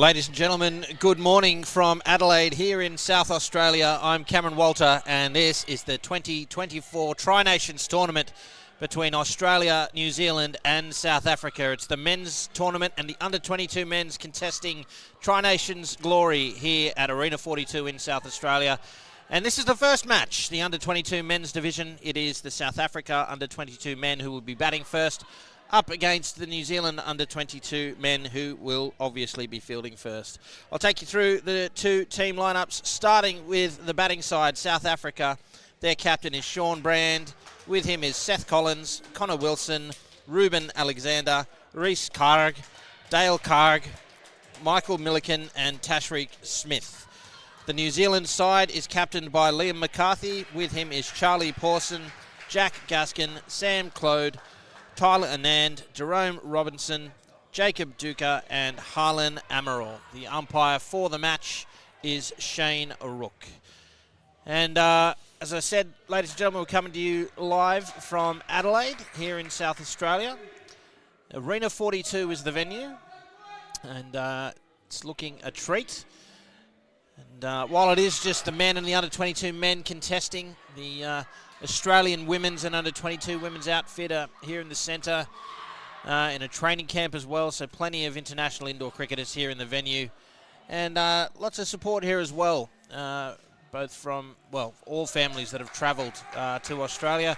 Ladies and gentlemen, good morning from Adelaide here in South Australia. I'm Cameron Walter and this is the 2024 Tri-Nations Tournament between Australia, New Zealand and South Africa. It's the men's tournament and the under-22 men's contesting Tri-Nations glory here at Arena 42 in South Australia. And this is the first match, the under-22 men's division. It is the South Africa under-22 men who will be batting first, up against the New Zealand under-22 men who will obviously be fielding first. I'll take you through the two team lineups, starting with the batting side, South Africa. Their captain is Sean Brand. With him is Seth Collins, Connor Wilson, Ruben Alexander, Reece Karg, Dale Karg, Michael Milliken and Tashreeq Smith. The New Zealand side is captained by Liam McCarthy. With him is Charlie Pawson, Jack Gaskin, Sam Clode, Tyler Anand, Jerome Robinson, Jacob Duca and Harlan Amaral. The umpire for the match is Shane Rook. And as I said, ladies and gentlemen, we're coming to you live from Adelaide here in South Australia. Arena 42 is the venue and it's looking a treat. And while it is just the men and the under-22 men contesting, the Australian women's and under-22 women's outfit are here in the centre in a training camp as well, so plenty of international indoor cricketers here in the venue. And lots of support here as well, both from, well, all families that have travelled to Australia.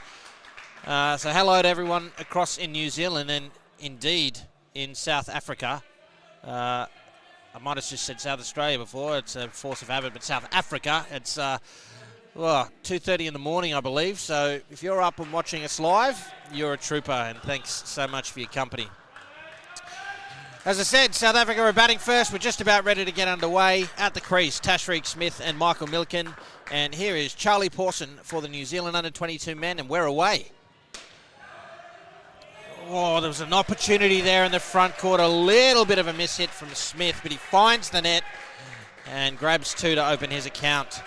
So hello to everyone across in New Zealand and indeed in South Africa. I might have just said South Australia before, it's a force of habit, but South Africa, it's 2:30 in the morning, I believe. So if you're up and watching us live, you're a trooper, and thanks so much for your company. As I said, South Africa are batting first. We're just about ready to get underway. At the crease, Tashreeq Smith and Michael Milliken. And here is Charlie Pawson for the New Zealand under-22 men, and we're away. Oh, there was an opportunity there in the front court. A little bit of a miss hit from Smith, but he finds the net and grabs two to open his account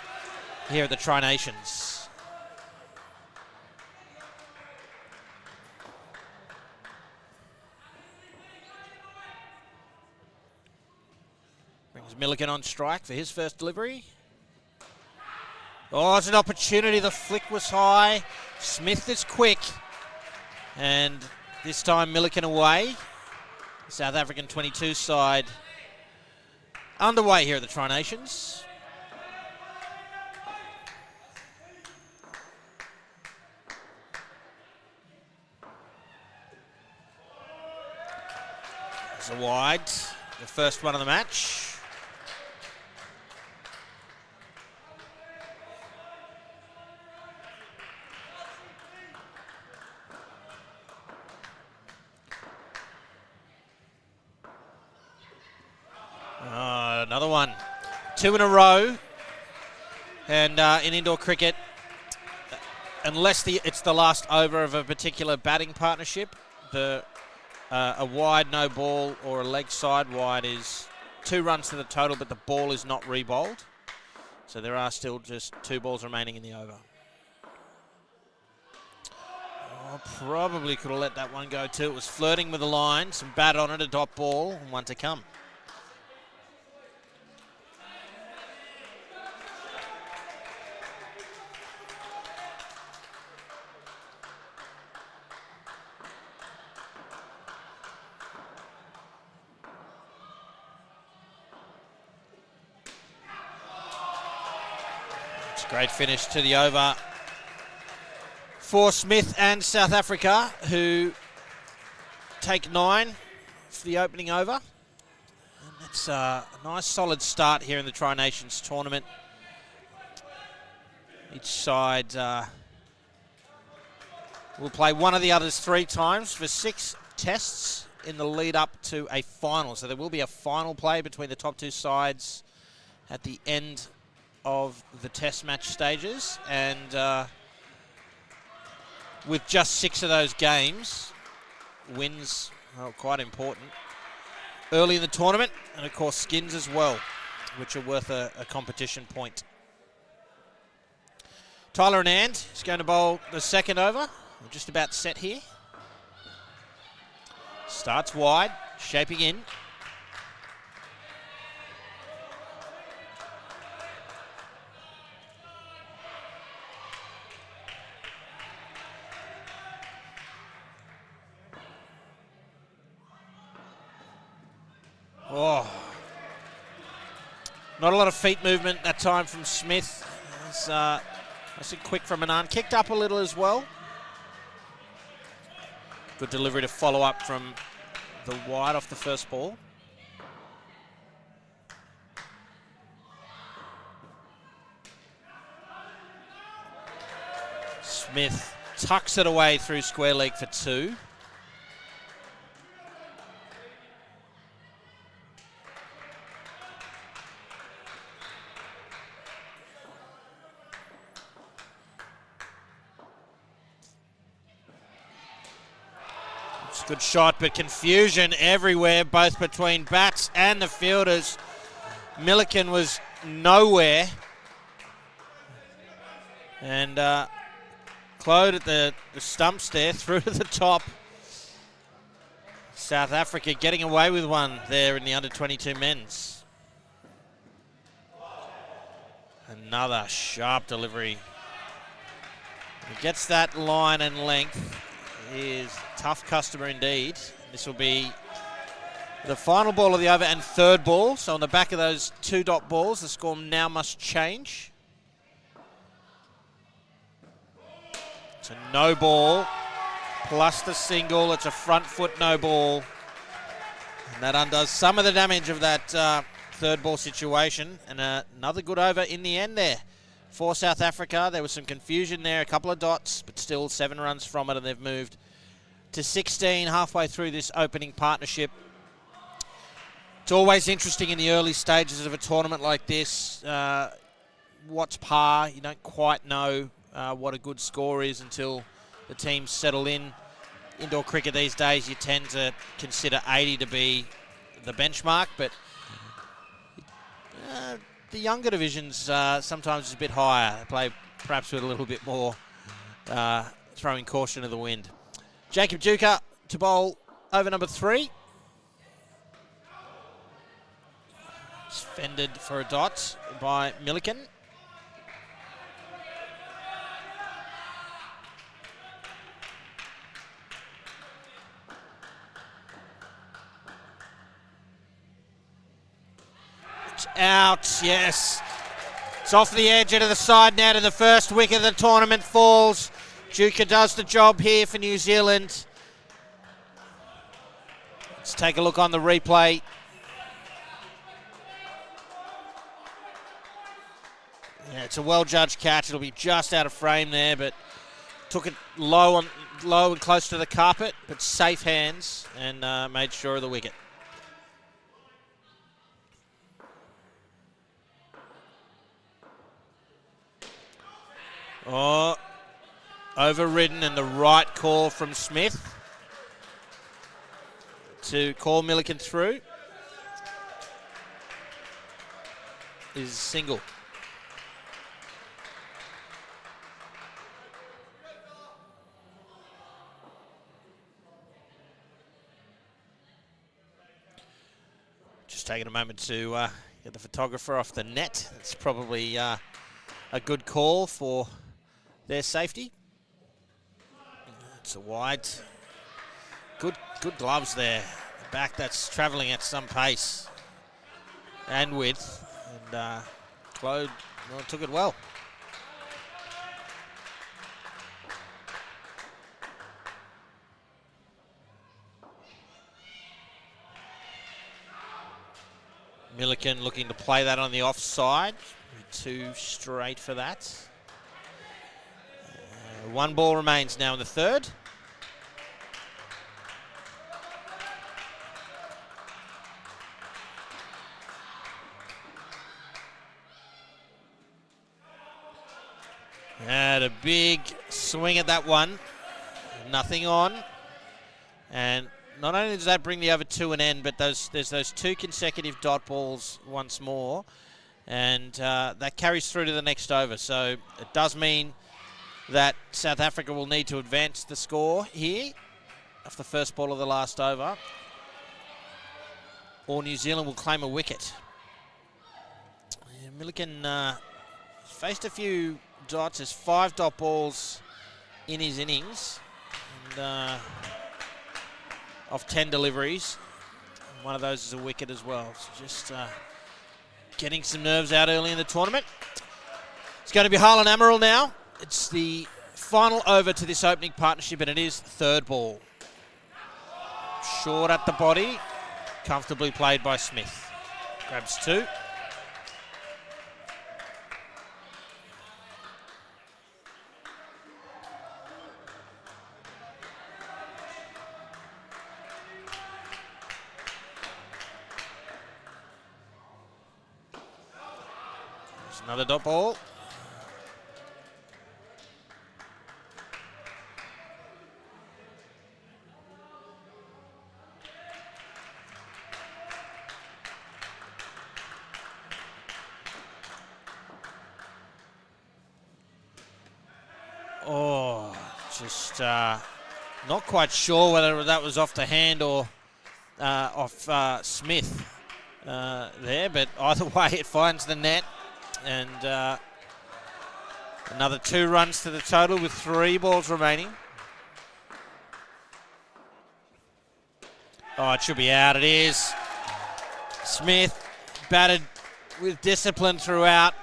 here at the Tri-Nations. Brings Milliken on strike for his first delivery. Oh, it's an opportunity. The flick was high. Smith is quick. And this time Milliken away. The South African 22 side underway here at the Tri-Nations. It's a wide, the first one of the match. Another one. Two in a row. And in indoor cricket, unless it's the last over of a particular batting partnership, a wide no ball or a leg side wide is 2 runs to the total, but the ball is not re-bowled. So there are still just 2 balls remaining in the over. Oh, probably could have let that one go too. It was flirting with the line, some bat on it, a dot ball, and one to come. Great finish to the over for Smith and South Africa, who take 9 for the opening over. And that's a nice solid start here in the Tri-Nations tournament. Each side will play one of the others 3 times for 6 tests in the lead up to a final. So there will be a final play between the top 2 sides at the end of the test match stages, and with just 6 of those games, wins are quite important early in the tournament, and of course skins as well, which are worth a competition point. Tyler Anand is going to bowl the second over. We're just about set here. Starts wide, shaping in. Oh. Not a lot of feet movement that time from Smith. It's nice and quick from Anand. Kicked up a little as well. Good delivery to follow up from the wide off the first ball. Smith tucks it away through square leg for 2. It's a good shot, but confusion everywhere, both between bats and the fielders. Milliken was nowhere. And Claude at the stumps there, through to the top. South Africa getting away with one there in the under-22 men's. Another sharp delivery. He gets that line and length. He is a tough customer indeed. This will be the final ball of the over and third ball. So on the back of those 2 dot balls, the score now must change. It's a no ball, plus the single. It's a front foot no ball. And that undoes some of the damage of that third ball situation. And another good over in the end there for South Africa. There was some confusion there, a couple of dots, but still 7 runs from it, and they've moved to 16 halfway through this opening partnership. It's always interesting in the early stages of a tournament like this. What's par? You don't quite know what a good score is until the teams settle in. Indoor cricket these days, you tend to consider 80 to be the benchmark, but the younger divisions sometimes is a bit higher. They play perhaps with a little bit more throwing caution to the wind. Jacob Duker to bowl over number 3. It's fended for a dot by Milliken. It's out, yes. It's off the edge into the side net, and the first wicket of the tournament falls. Duker does the job here for New Zealand. Let's take a look on the replay. Yeah, it's a well-judged catch. It'll be just out of frame there, but took it low and close to the carpet, but safe hands, and made sure of the wicket. Oh, overridden, and the right call from Smith to call Milliken through is single. Just taking a moment to get the photographer off the net. It's probably a good call for their safety. It's a wide. Good gloves there. The back that's travelling at some pace and width. And Claude took it well. Milliken looking to play that on the offside. Too straight for that. 1 ball remains now in the third. Had a big swing at that one. Nothing on. And not only does that bring the over to an end, but there's those 2 consecutive dot balls once more. And that carries through to the next over. So it does mean that South Africa will need to advance the score here off the first ball of the last over, or New Zealand will claim a wicket. Milliken faced a few dots. There's 5 dot balls in his innings, and off 10 deliveries. One of those is a wicket as well. So just getting some nerves out early in the tournament. It's going to be Harlan Amaral now. It's the final over to this opening partnership, and it is third ball. Short at the body, comfortably played by Smith. Grabs two. There's another dot ball. Oh, just not quite sure whether that was off the hand or off Smith there, but either way it finds the net, and another 2 runs to the total with 3 balls remaining. Oh, it should be out. It is. Smith batted with discipline throughout,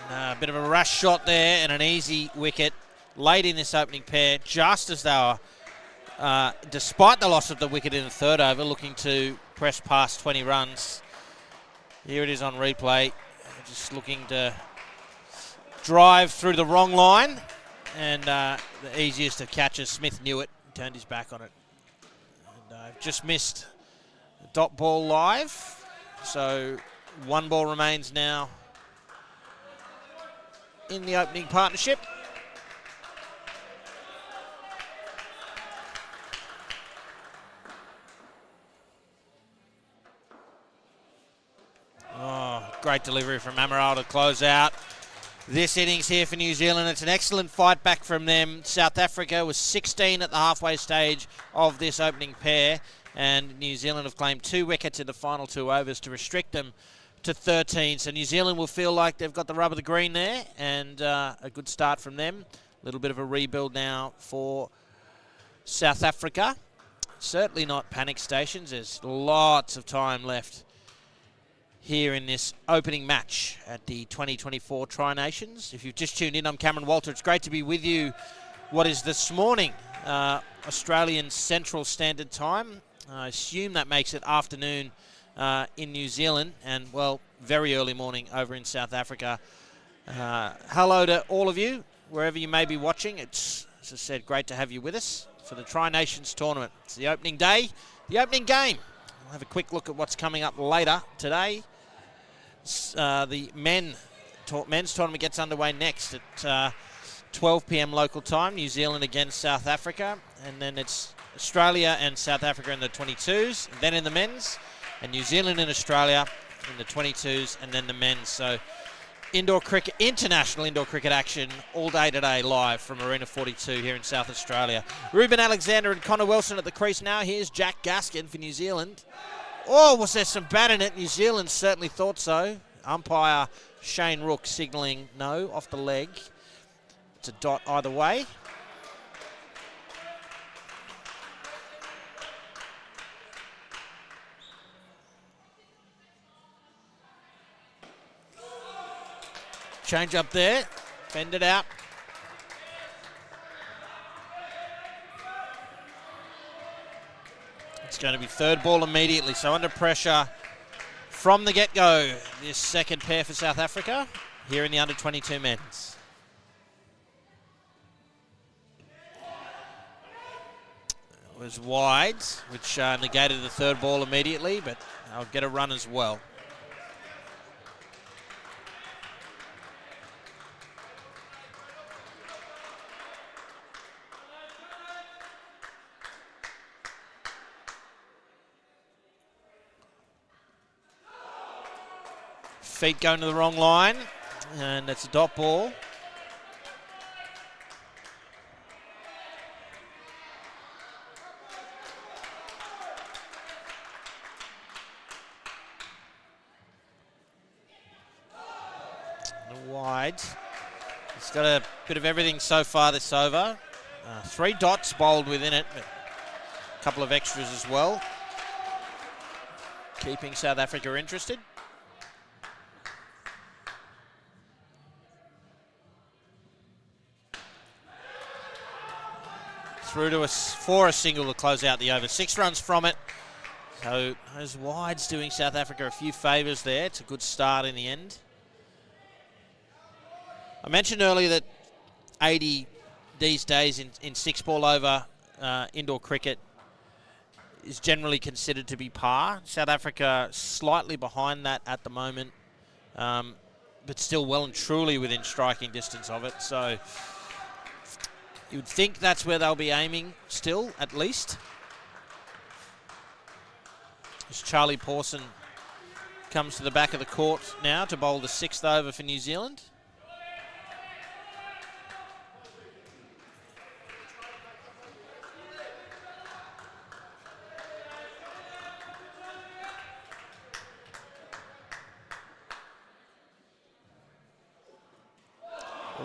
and a bit of a rush shot there and an easy wicket late in this opening pair, just as they were, despite the loss of the wicket in the third over, looking to press past 20 runs. Here it is on replay, just looking to drive through the wrong line, and the easiest of catches. Smith knew it, turned his back on it. And just missed the dot ball live, so 1 ball remains now in the opening partnership. Oh, great delivery from Amaral to close out this innings here for New Zealand. It's an excellent fight back from them. South Africa was 16 at the halfway stage of this opening pair, and New Zealand have claimed 2 wickets in the final 2 overs to restrict them to 13. So New Zealand will feel like they've got the rub of the green there, and a good start from them. A little bit of a rebuild now for South Africa. Certainly not panic stations. There's lots of time left here in this opening match at the 2024 Tri-Nations. If you've just tuned in, I'm Cameron Walter. It's great to be with you. What is this morning, Australian Central Standard Time. I assume that makes it afternoon in New Zealand, and, well, very early morning over in South Africa. Hello to all of you, wherever you may be watching. It's, as I said, great to have you with us for the Tri-Nations tournament. It's the opening day, the opening game. We'll have a quick look at what's coming up later today. The men's tournament gets underway next at 12 p.m. local time. New Zealand against South Africa, and then it's Australia and South Africa in the 22s, and then in the men's, and New Zealand and Australia in the 22s, and then the men's. So indoor cricket, international indoor cricket action all day today, live from Arena 42 here in South Australia. Ruben Alexander and Connor Wilson at the crease now. Here's Jack Gaskin for New Zealand. Oh, was there some bat in it? New Zealand certainly thought so. Umpire Shane Rook signalling no, off the leg. It's a dot either way. Change up there, fended out. It's going to be third ball immediately, so under pressure from the get-go, this second pair for South Africa here in the under-22 men's. It was wide, which negated the third ball immediately, but I'll get a run as well. Feet going to the wrong line, and it's a dot ball. Wide. It's got a bit of everything so far this over. 3 dots bowled within it, but a couple of extras as well. keeping South Africa interested. Through to us for a single to close out the over. 6 runs from it. So those wides doing South Africa a few favours there. It's a good start in the end. I mentioned earlier that 80 these days in 6-ball over indoor cricket is generally considered to be par. South Africa slightly behind that at the moment, but still well and truly within striking distance of it. So you would think that's where they'll be aiming still, at least. As Charlie Pawson comes to the back of the court now to bowl the 6th over for New Zealand.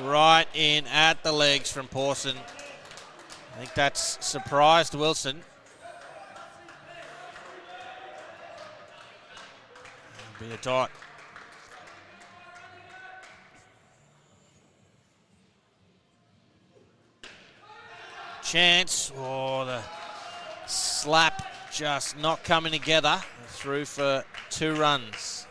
Right in at the legs from Pawson. I think that's surprised Wilson. Be a dot. Chance. Oh, the slap just not coming together. Through for 2 runs.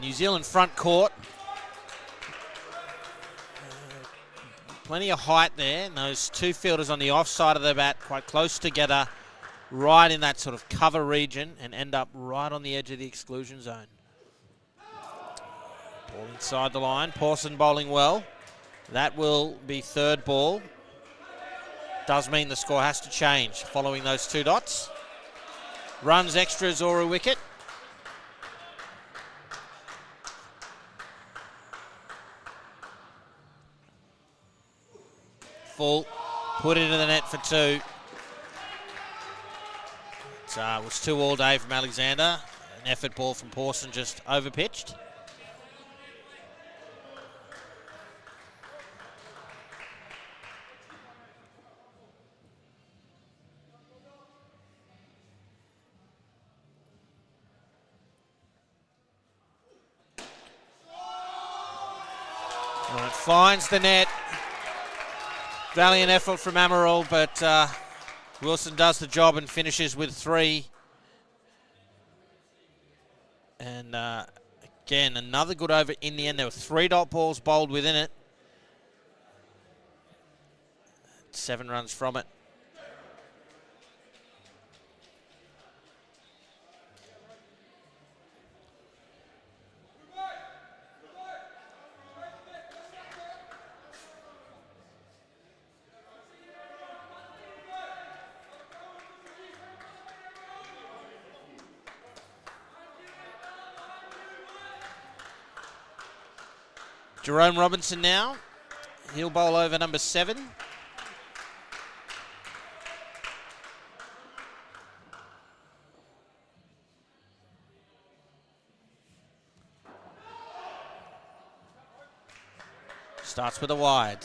New Zealand front court. Plenty of height there. And those 2 fielders on the off side of the bat quite close together, right in that sort of cover region, and end up right on the edge of the exclusion zone. Ball inside the line. Pawson bowling well. That will be 3rd ball. Does mean the score has to change following those 2 dots. Runs, extras, or a wicket. Full, put into the net for 2. It was 2 all day from Alexander. An effort ball from Pawson just overpitched. Well, it finds the net. Valiant effort from Amaral, but Wilson does the job and finishes with 3. And again, another good over in the end. There were 3 dot balls bowled within it. 7 runs from it. Jerome Robinson now. He'll bowl over number 7. Starts with a wide.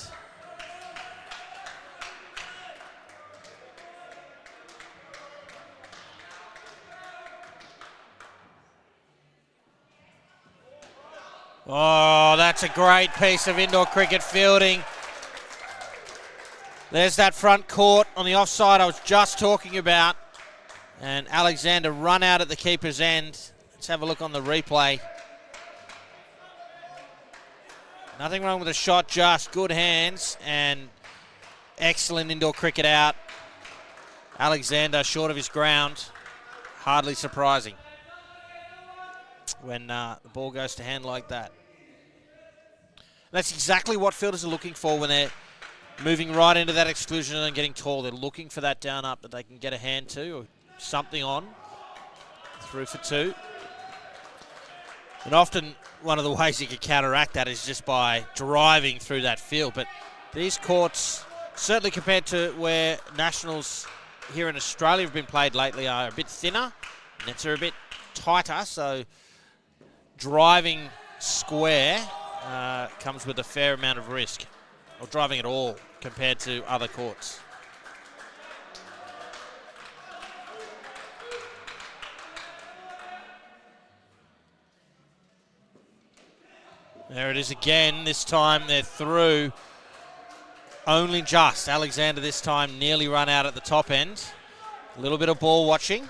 Oh, that's a great piece of indoor cricket fielding. There's that front court on the offside I was just talking about. And Alexander run out at the keeper's end. Let's have a look on the replay. Nothing wrong with the shot, just good hands and excellent indoor cricket out. Alexander short of his ground. Hardly surprising when the ball goes to hand like that. That's exactly what fielders are looking for when they're moving right into that exclusion and getting tall. They're looking for that down up that they can get a hand to or something on. Through for 2. And often one of the ways you can counteract that is just by driving through that field. But these courts, certainly compared to where nationals here in Australia have been played lately, are a bit thinner. Nets are a bit tighter, so driving square comes with a fair amount of risk, or driving at all compared to other courts. There it is again. This time they're through. Only just. Alexander this time nearly run out at the top end. A little bit of ball watching.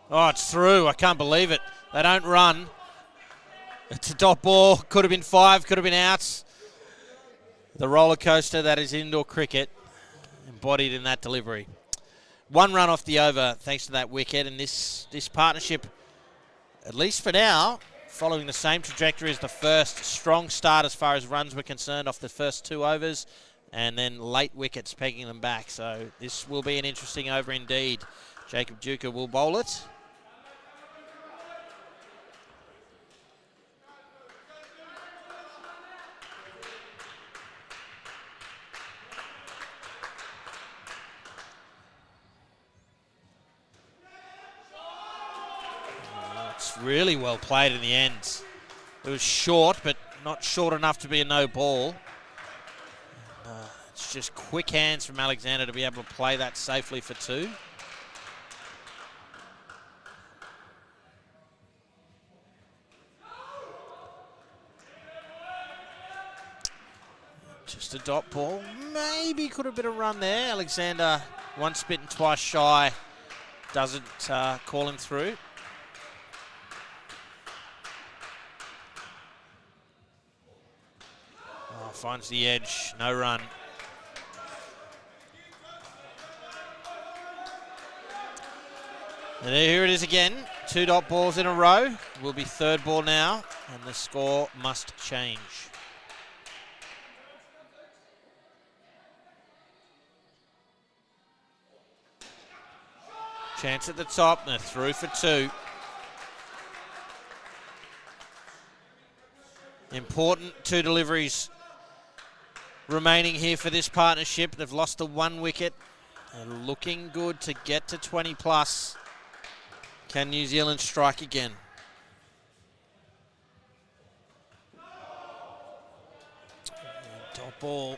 Oh, it's through. I can't believe it. They don't run. It's a dot ball. Could have been 5, could have been out. The roller coaster that is indoor cricket, embodied in that delivery. 1 run off the over thanks to that wicket, and this partnership, at least for now, following the same trajectory as the first. Strong start as far as runs were concerned off the first 2 overs, and then late wickets pegging them back. So this will be an interesting over indeed. Jacob Duker will bowl it. Really well played in the end. It was short, but not short enough to be a no ball. It's just quick hands from Alexander to be able to play that safely for 2. Just a dot ball. Maybe could have been a run there. Alexander, once bitten, twice shy. Doesn't call him through. Finds the edge, no run. And here it is again, 2 dot balls in a row. Will be 3rd ball now, and the score must change. Chance at the top, and they're through for 2. Important 2 deliveries remaining here for this partnership. They've lost the 1 wicket. They're looking good to get to 20 plus. Can New Zealand strike again? Top ball.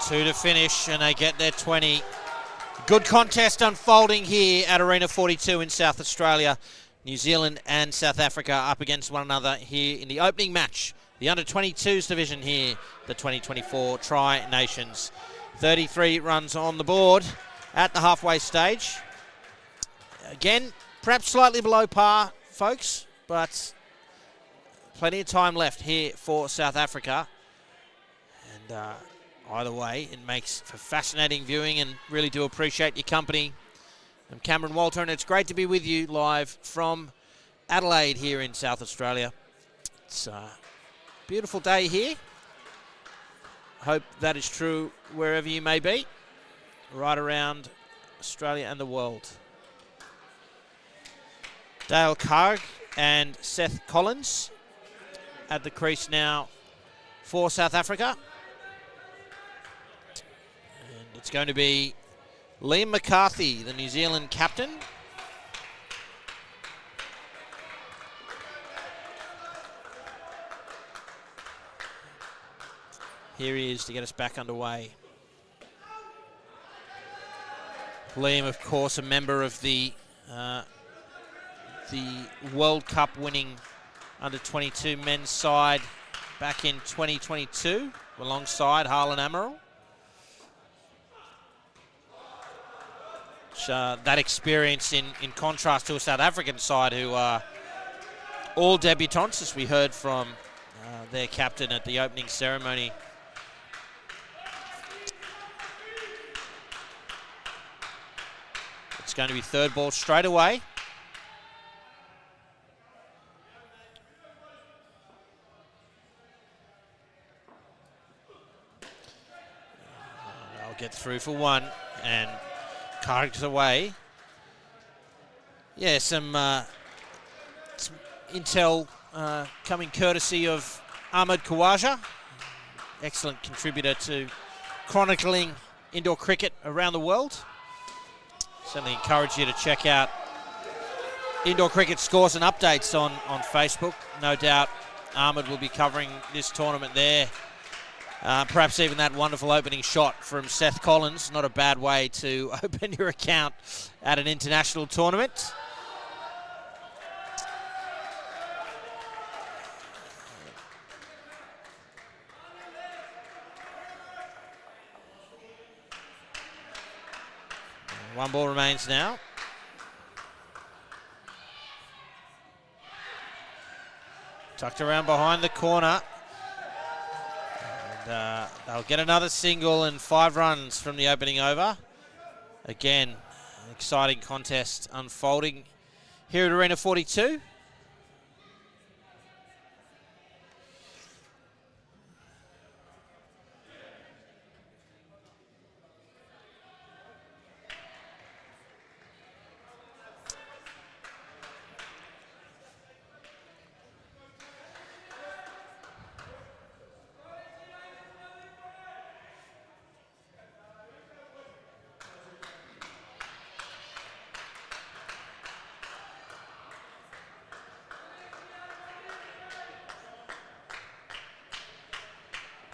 Two to finish, and they get their 20. Good contest unfolding here at Arena 42 in South Australia. New Zealand and South Africa up against one another here in the opening match. The under-22s division here, the 2024 Tri-Nations. 33 runs on the board at the halfway stage. Again, perhaps slightly below par, folks, but plenty of time left here for South Africa. And either way, it makes for fascinating viewing, and really do appreciate your company. I'm Cameron Walter, and it's great to be with you live from Adelaide here in South Australia. It's a beautiful day here. Hope that is true wherever you may be, right around Australia and the world. Dale Carg and Seth Collins at the crease now for South Africa. It's going to be Liam McCarthy, the New Zealand captain. Here he is to get us back underway. Liam, of course, a member of the World Cup winning under-22 men's side back in 2022 alongside Harlan Amaral. That experience in contrast to a South African side who are all debutants, as we heard from their captain at the opening ceremony. It's going to be 3rd ball straight away. Get through for one and carries away. Yeah, some intel coming courtesy of Ahmed Khawaja. Excellent contributor to chronicling indoor cricket around the world. Certainly encourage you to check out Indoor Cricket Scores and Updates on Facebook. No doubt Ahmed will be covering this tournament there. Perhaps even that wonderful opening shot from Seth Collins. Not a bad way to open your account at an international tournament. One ball remains now. Tucked around behind the corner. And they'll get another single and 5 runs from the opening over. Again, an exciting contest unfolding here at Arena 42.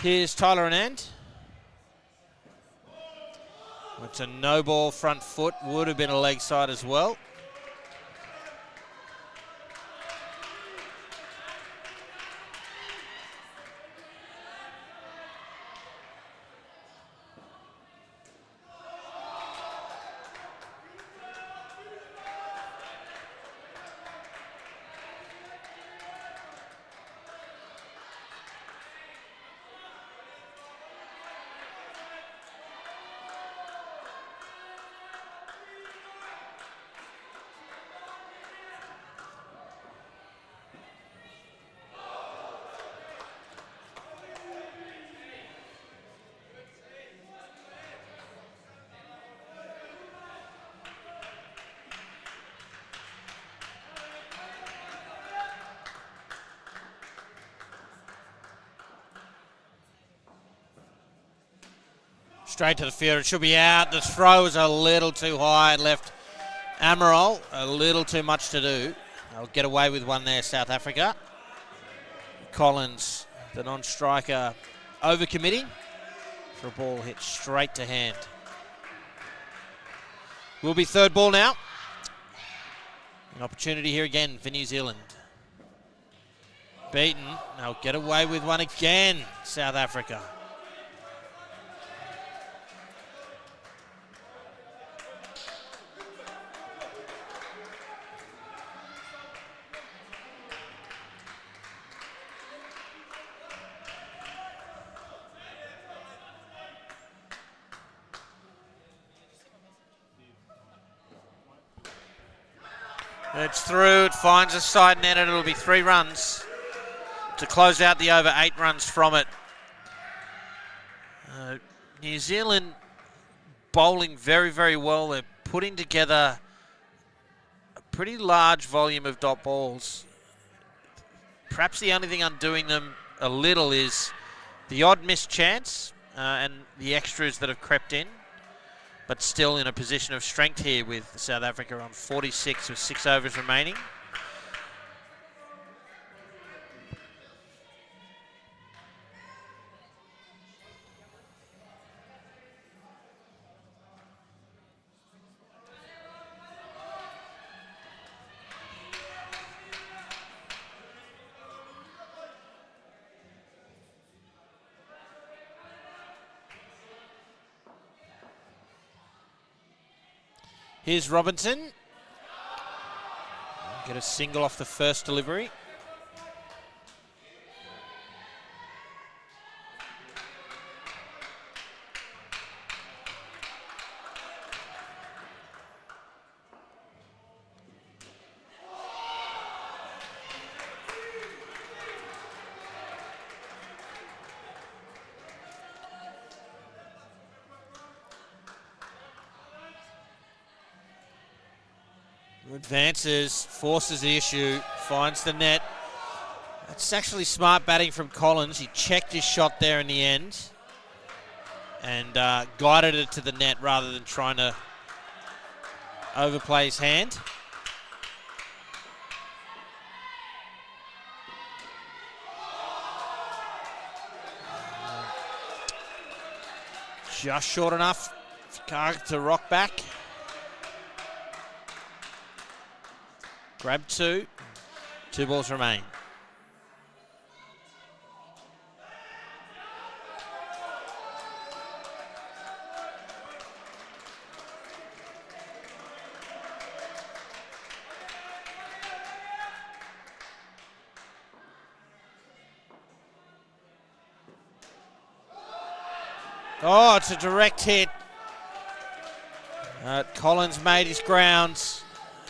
Here's Tyler Anand. It's a no ball front foot, would have been a leg side as well. Straight to the field, it should be out. The throw is a little too high. It left Amaral a little too much to do. They'll get away with one there, South Africa. Collins, the non-striker, overcommitting for a ball hit straight to hand. Will be third ball now. An opportunity here again for New Zealand. Beaten, they'll get away with one again, South Africa. It's through, it finds a side net, and it'll be 3 runs to close out the over, 8 runs from it. New Zealand bowling very, very well. They're putting together a pretty large volume of dot balls. Perhaps the only thing undoing them a little is the odd missed chance and the extras that have crept in. But still in a position of strength here with South Africa on 46 with 6 overs remaining. Here's Robinson. Get a single off the first delivery. Advances, forces the issue, finds the net. It's actually smart batting from Collins. He checked his shot there in the end and guided it to the net rather than trying to overplay his hand. Just short enough for Karg to rock back. Grab two. 2 balls remain. Oh, it's a direct hit. Collins made his grounds.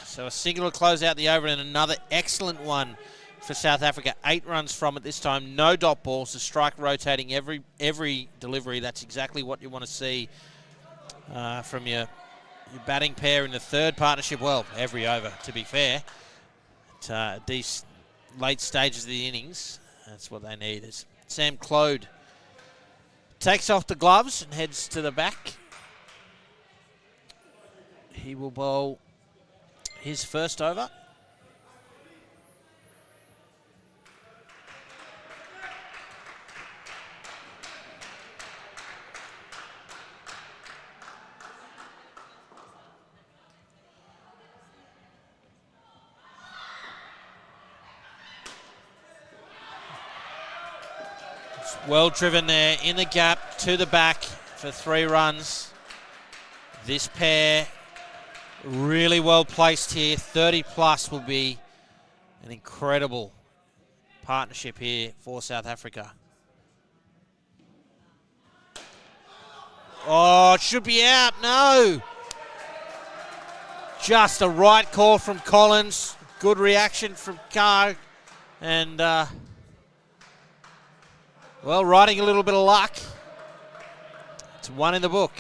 So a single to close out the over and another excellent one for South Africa. 8 runs from it this time. No dot balls. The strike rotating every delivery. That's exactly what you want to see from your batting pair in the third partnership. Well, every over, to be fair. At these late stages of the innings, that's what they need. As Sam Clode takes off the gloves and heads to the back. He will bowl his first over. It's well driven there in the gap to the back for 3 runs. This pair really well placed here. 30 plus will be an incredible partnership here for South Africa. Oh, it should be out. No. Just a right call from Collins. Good reaction from Karg. And, well, riding a little bit of luck. It's 1 in the book.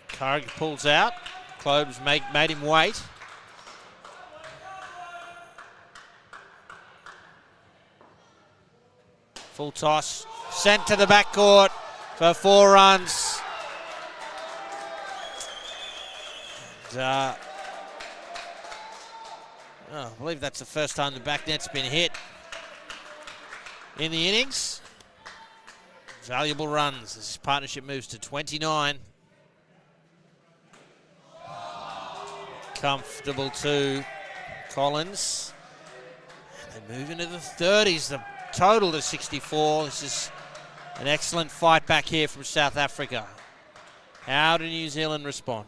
Karg pulls out. Clobes made him wait. Full toss. Sent to the backcourt for 4 runs. And, I believe that's the first time the back net's been hit in the innings. Valuable runs. This partnership moves to 29. Comfortable to Collins. And they move into the 30s. The total to 64. This is an excellent fight back here from South Africa. How do New Zealand respond?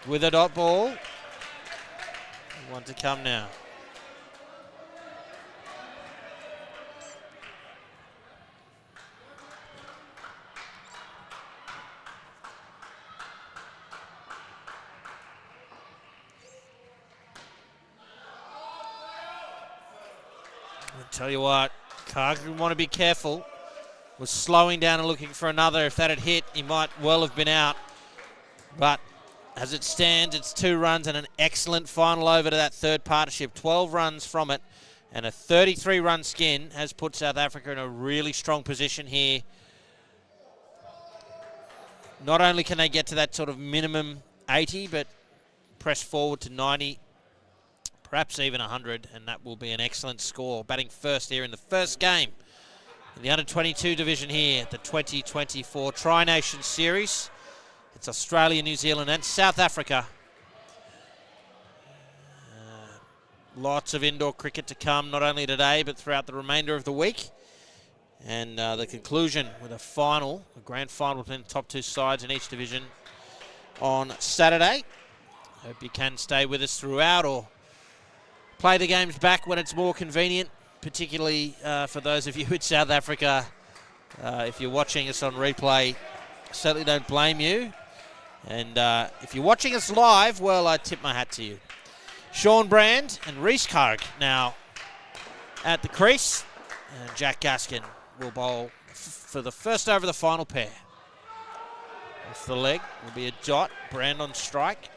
With a dot ball. One to come now. I'll tell you what, Karg would want to be careful. Was slowing down and looking for another. If that had hit, he might well have been out. But as it stands, it's 2 runs and an excellent final over to that third partnership. 12 runs from it and a 33-run skin has put South Africa in a really strong position here. Not only can they get to that sort of minimum 80, but press forward to 90, perhaps even 100, and that will be an excellent score. Batting first here in the first game in the under-22 division here at the 2024 Tri-Nations Series. It's Australia, New Zealand and South Africa. Lots of indoor cricket to come, not only today, but throughout the remainder of the week. And the conclusion with a grand final between the top 2 sides in each division on Saturday. Hope you can stay with us throughout or play the games back when it's more convenient. particularly for those of you in South Africa. If you're watching us on replay, I certainly don't blame you. And if you're watching us live, well, I tip my hat to you. Sean Brand and Reece Karg now at the crease. And Jack Gaskin will bowl for the first over of the final pair. Off the leg will be a dot. Brand on strike.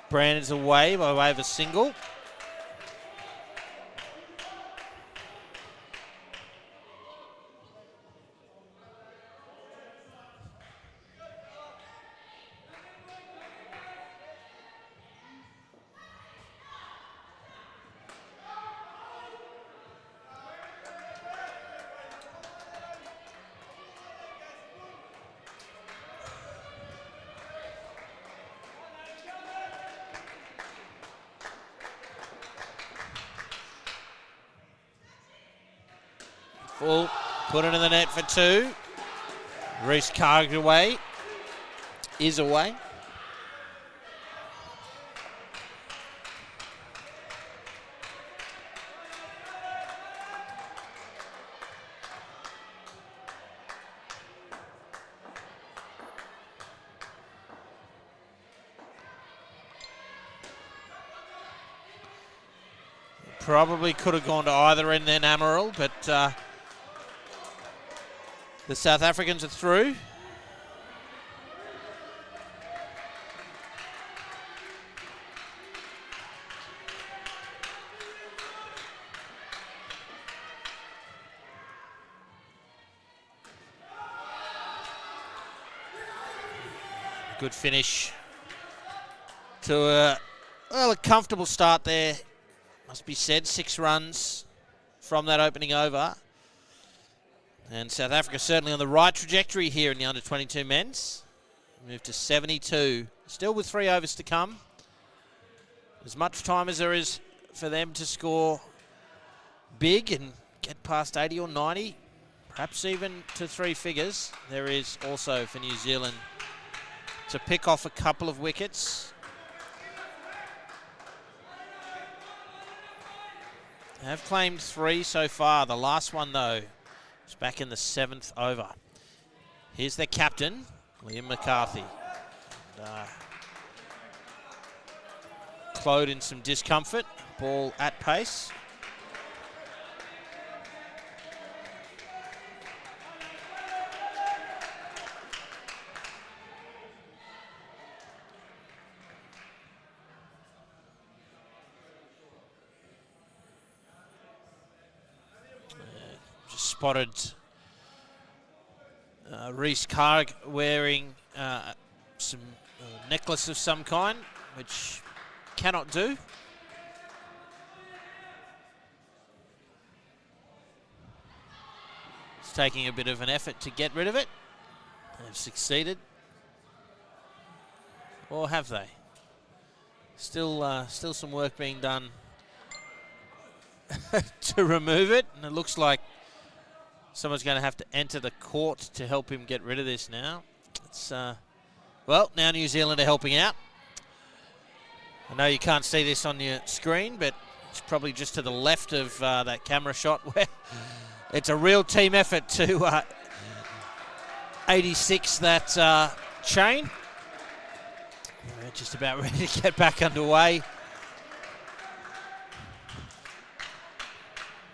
Brand is away by way of a single. Full, put it in the net for two. Reece Karg away, is away. Probably could have gone to either end then, Amaral, but the South Africans are through. Good finish to a comfortable start there, must be said. 6 runs from that opening over. And South Africa certainly on the right trajectory here in the under-22 men's. Move to 72, still with 3 overs to come. As much time as there is for them to score big and get past 80 or 90, perhaps even to 3 figures, there is also for New Zealand to pick off a couple of wickets. They have claimed 3 so far. The last one, though, was back in the 7th over. Here's their captain, Liam McCarthy. Claude in some discomfort. Ball at pace. Spotted Reece Karg wearing some necklace of some kind, which cannot do. It's taking a bit of an effort to get rid of it. They've succeeded. Or have they? Still some work being done to remove it, and it looks like someone's going to have to enter the court to help him get rid of this now. It's well, now New Zealand are helping out. I know you can't see this on your screen, but it's probably just to the left of that camera shot where it's a real team effort to 86 that chain. We're just about ready to get back underway.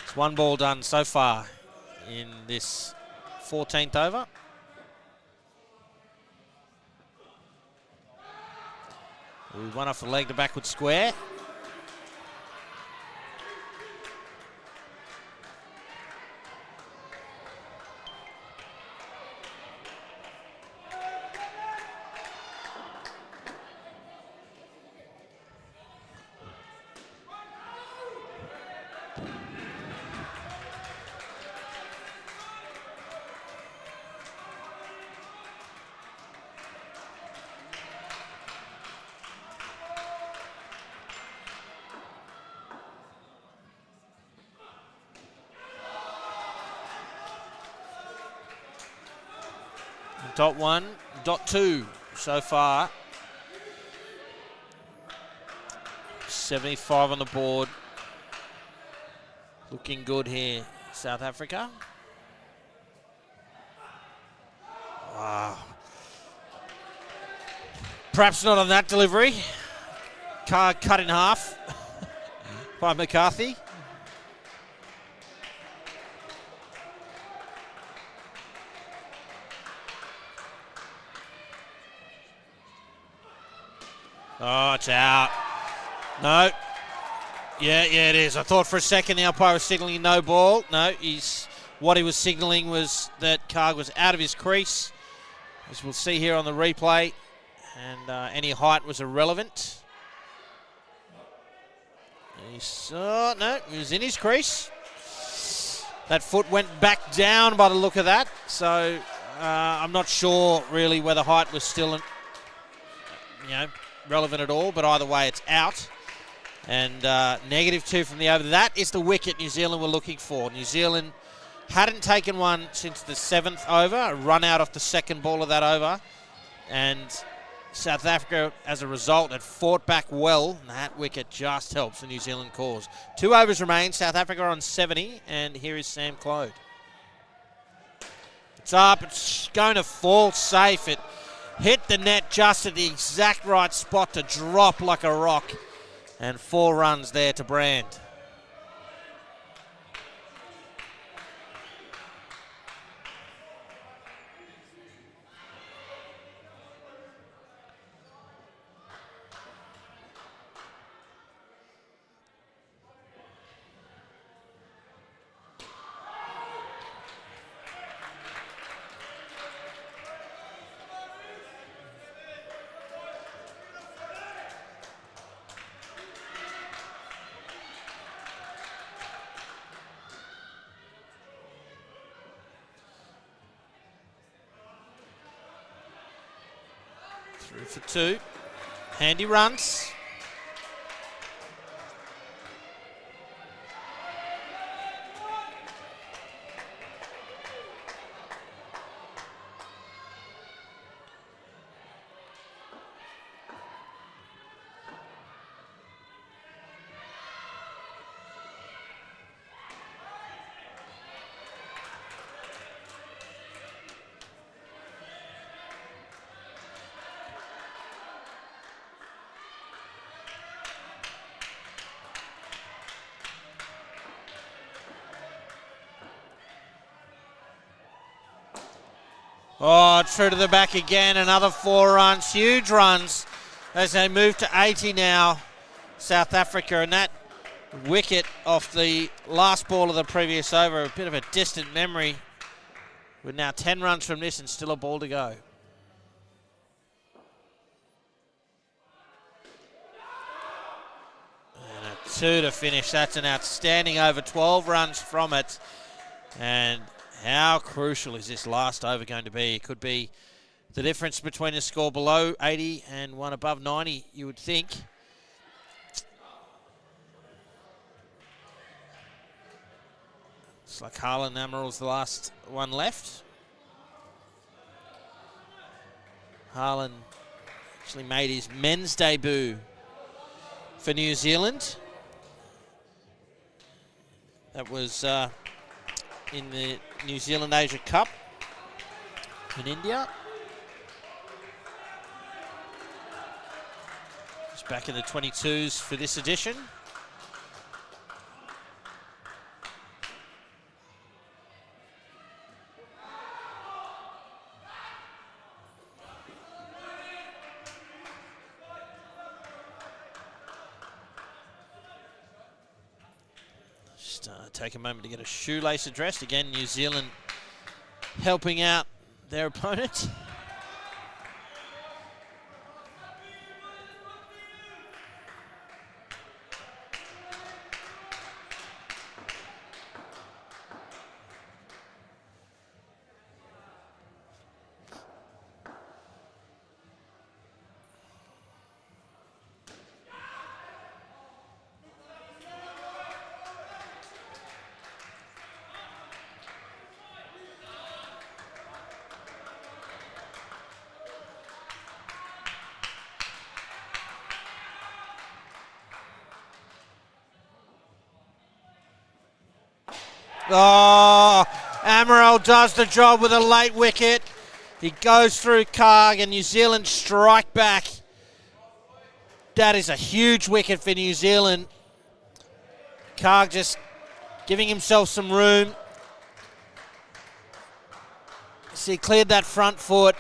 It's 1 ball done so far in this 14th over. One off the leg to backward square. .1, .2 so far. 75 on the board. Looking good here, South Africa. Wow. Perhaps not on that delivery. Car cut in half by McCarthy. Oh, it's out. No. Yeah, it is. I thought for a second the umpire was signalling no ball. No, what he was signalling was that Carg was out of his crease, as we'll see here on the replay, and any height was irrelevant. No, he was in his crease. That foot went back down by the look of that, so I'm not sure really whether height was still, relevant at all, but either way it's out. And -2 from the over. That is the wicket New Zealand were looking for. New Zealand hadn't taken one since the 7th over, a run out off the second ball of that over. And South Africa, as a result, had fought back well, and that wicket just helps the New Zealand cause. 2 overs remain. South Africa on 70, and here is Sam Clode. It's up. It's going to fall safe. It hit the net just at the exact right spot to drop like a rock. And 4 runs there to Brand. Through for 2. Handy runs. Oh, true to the back again. Another 4 runs. Huge runs as they move to 80 now, South Africa. And that wicket off the last ball of the previous over, a bit of a distant memory. With now 10 runs from this and still a ball to go. And a 2 to finish. That's an outstanding over. 12 runs from it. And how crucial is this last over going to be? It could be the difference between a score below 80 and one above 90, you would think. It's like Harlan Amaral's the last one left. Harlan actually made his men's debut for New Zealand. That was in the New Zealand Asia Cup in India. He's back in the 22s for this edition. Take a moment to get a shoelace addressed. Again, New Zealand helping out their opponent. Oh, Amaral does the job with a late wicket. He goes through Karg and New Zealand strike back. That is a huge wicket for New Zealand. Karg just giving himself some room. See, cleared that front foot,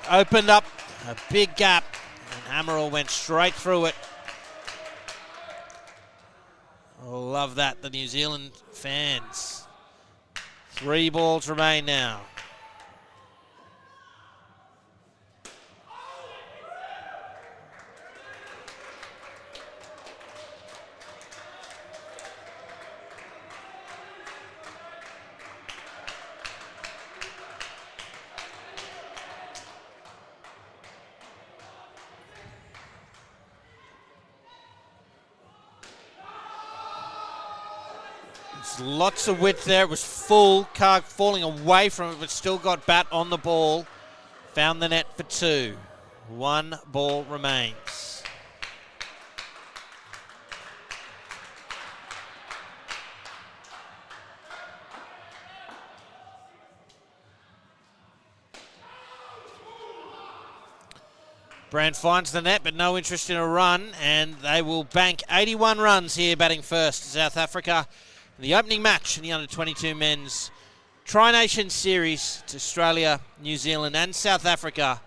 opened up a big gap, and Amaral went straight through it. Oh, love that, the New Zealand fans. 3 balls remain now. Lots of width there. It was full. Karg falling away from it, but still got bat on the ball. Found the net for 2. 1 ball remains. Brand finds the net, but no interest in a run, and they will bank 81 runs here, batting first. South Africa. The opening match in the under-22 men's Tri-Nation Series to Australia, New Zealand and South Africa,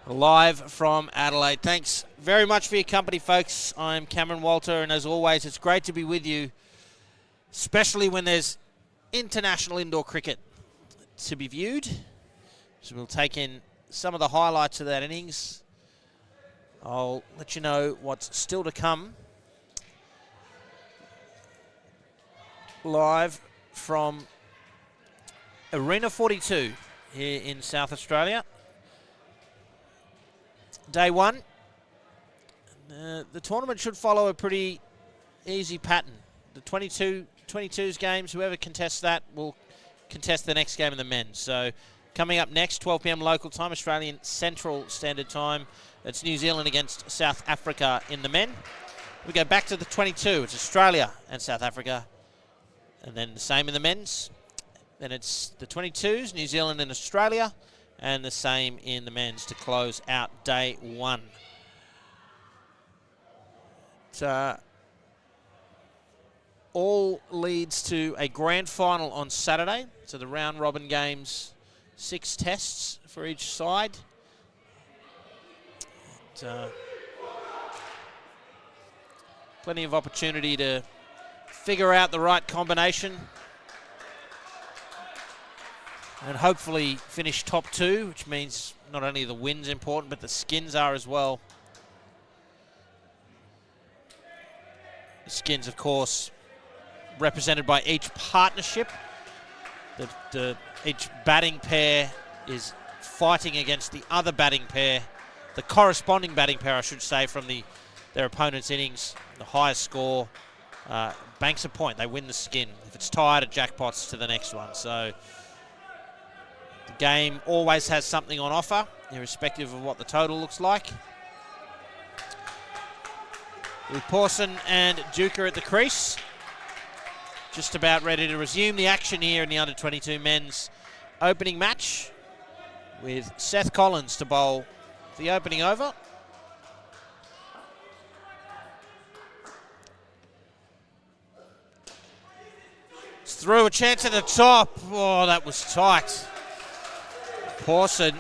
live from Adelaide. Thanks very much for your company, folks. I'm Cameron Walter, and as always, it's great to be with you, especially when there's international indoor cricket to be viewed. So we'll take in some of the highlights of that innings. I'll let you know what's still to come. Live from Arena 42 here in South Australia. Day 1. The tournament should follow a pretty easy pattern. The 22s games, whoever contests that will contest the next game in the men's. So coming up next, 12 p.m. local time, Australian Central Standard Time. It's New Zealand against South Africa in the men. We go back to the 22. It's Australia and South Africa. And then the same in the men's. Then it's the 22s, New Zealand and Australia. And the same in the men's to close out day 1. All leads to a grand final on Saturday. So the round robin games, 6 tests for each side. Plenty of opportunity to figure out the right combination and hopefully finish top 2, which means not only the win's important, but the skins are as well. The skins, of course, represented by each partnership. Each batting pair is fighting against the other batting pair, the corresponding batting pair, I should say, from their opponent's innings. The highest score banks a point. They win the skin. If it's tied, it jackpots to the next one. So the game always has something on offer, irrespective of what the total looks like. With Pawson and Duker at the crease, just about ready to resume the action here in the under-22 men's opening match, with Seth Collins to bowl the opening over. It's through, a chance at the top. Oh, that was tight. Pawson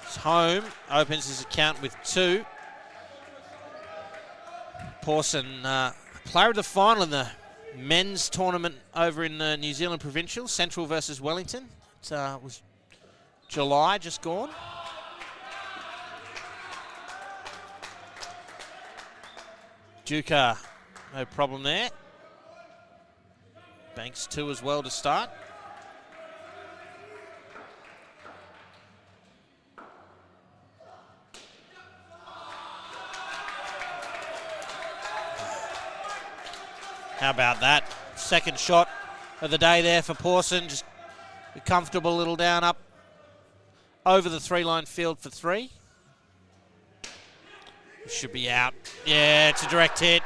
is home, opens his account with 2. Pawson, player of the final in the men's tournament over in New Zealand Provincial, Central versus Wellington. It was July, just gone. Duker, no problem there. Banks 2 as well to start. How about that? Second shot of the day there for Pawson. Just a comfortable little down up over the 3-line field for 3. Should be out. Yeah, it's a direct hit.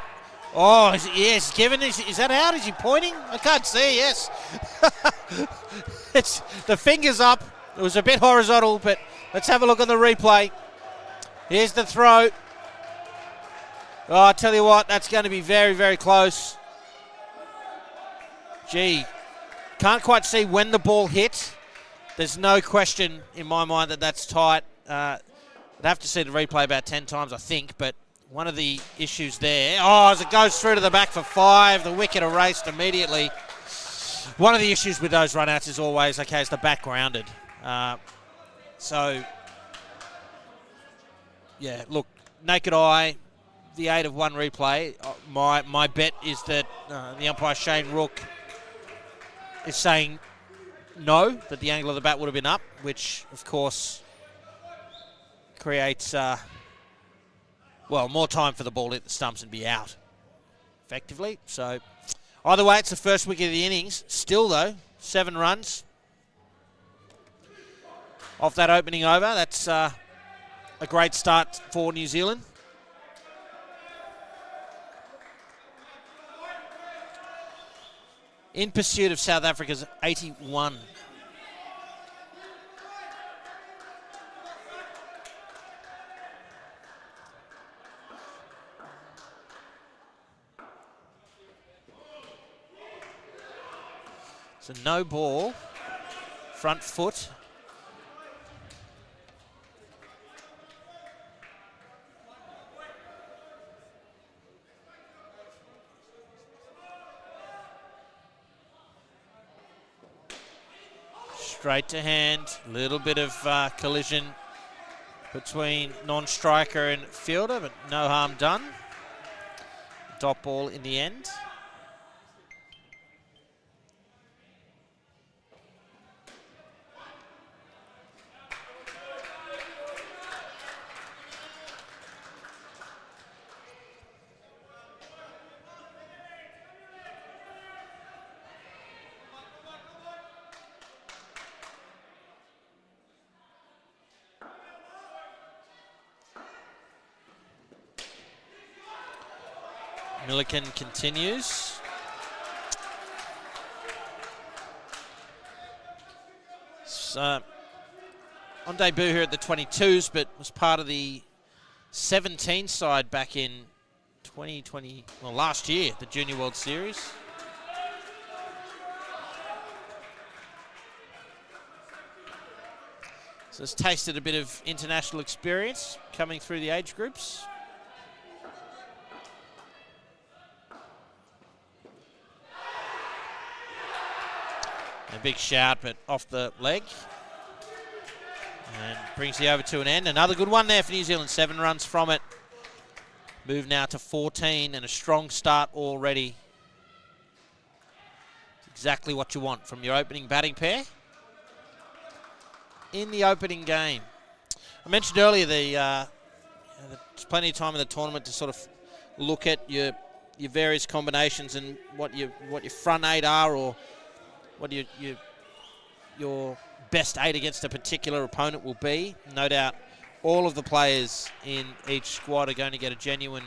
Oh, yes, Kevin, is that out? Is he pointing? I can't see, yes. It's the fingers up. It was a bit horizontal, but let's have a look at the replay. Here's the throw. Oh, I tell you what, that's going to be very, very close. Gee, can't quite see when the ball hit. There's no question in my mind that that's tight. I'd have to see the replay about 10 times, I think, but one of the issues there. Oh, as it goes through to the back for 5, the wicket erased immediately. One of the issues with those run-outs is always, okay, is the back grounded. So, yeah, look, naked eye, the 8 of 1 replay. My bet is that the umpire, Shane Rook, is saying no, that the angle of the bat would have been up, which, of course, creates, more time for the ball to hit the stumps and be out, effectively. So, either way, it's the first wicket of the innings. Still, though, 7 runs off that opening over. That's a great start for New Zealand. In pursuit of South Africa's 81. So no ball, front foot. Straight to hand, little bit of collision between non-striker and fielder, but no harm done. Dot ball in the end. Milliken continues. So, on debut here at the 22s, but was part of the 17 side back in 2020, well, last year, the Junior World Series. So has tasted a bit of international experience coming through the age groups. A big shout, but off the leg. And brings the over to an end. Another good one there for New Zealand. 7 runs from it. Move now to 14 and a strong start already. It's exactly what you want from your opening batting pair in the opening game. I mentioned earlier there's plenty of time in the tournament to sort of look at your various combinations and what your front 8 are, or what your best 8 against a particular opponent will be. No doubt all of the players in each squad are going to get a genuine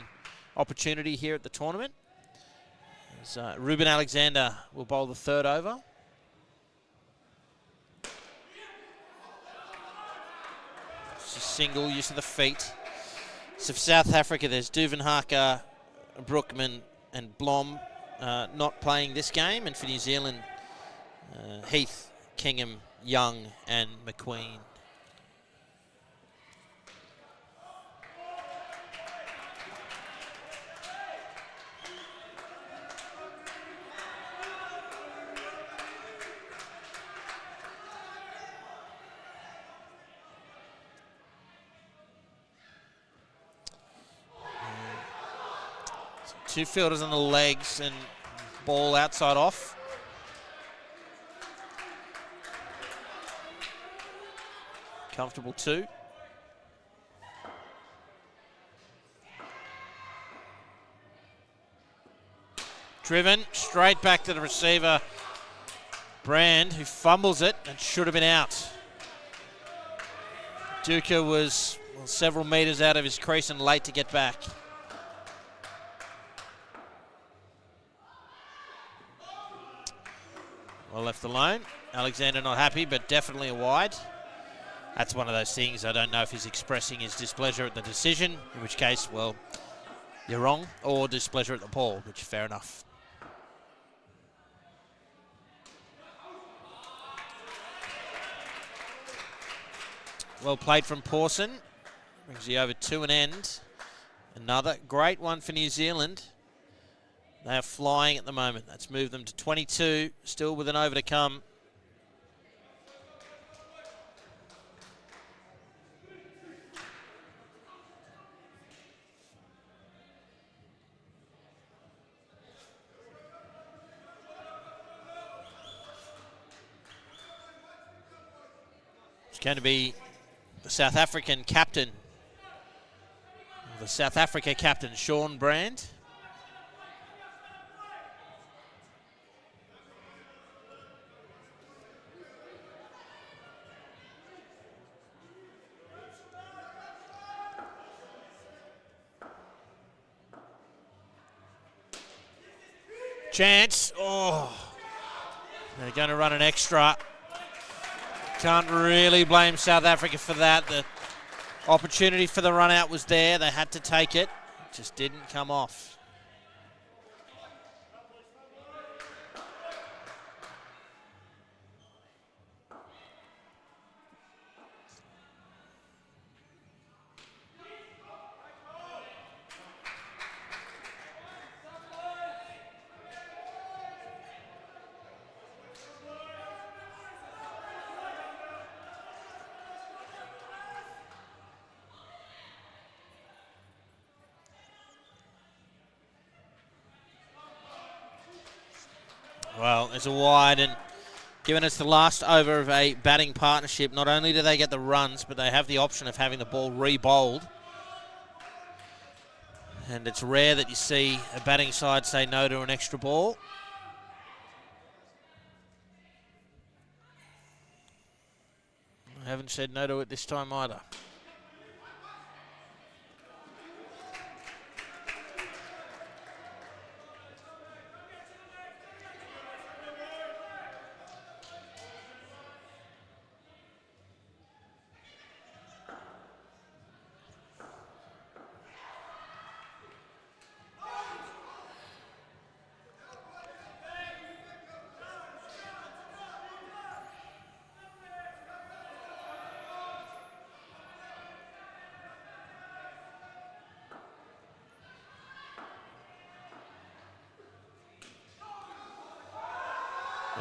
opportunity here at the tournament. As, Ruben Alexander will bowl the 3rd over. It's a single, use of the feet. So for South Africa, there's Duvenhaka, Brookman and Blom not playing this game. And for New Zealand, Heath, Kingham, Young and McQueen. Two fielders on the legs and ball outside off. Comfortable 2. Driven straight back to the receiver, Brand, who fumbles it and should have been out. Duca was several metres out of his crease and late to get back. Well left alone. Alexander not happy, but definitely a wide. That's one of those things. I don't know if he's expressing his displeasure at the decision, in which case, well, you're wrong, or displeasure at the ball, which is fair enough. Well played from Pawson. Brings you over to an end. Another great one for New Zealand. They are flying at the moment. That's moved them to 22, still with an over to come. It's going to be the South African captain, the South Africa captain, Sean Brand. Chance. Oh, they're going to run an extra. Can't really blame South Africa for that. The opportunity for the run out was there. They had to take it. It just didn't come off. Well, there's a wide, and given it's the last over of a batting partnership, not only do they get the runs, but they have the option of having the ball re-bowled. And it's rare that you see a batting side say no to an extra ball. I haven't said no to it this time either.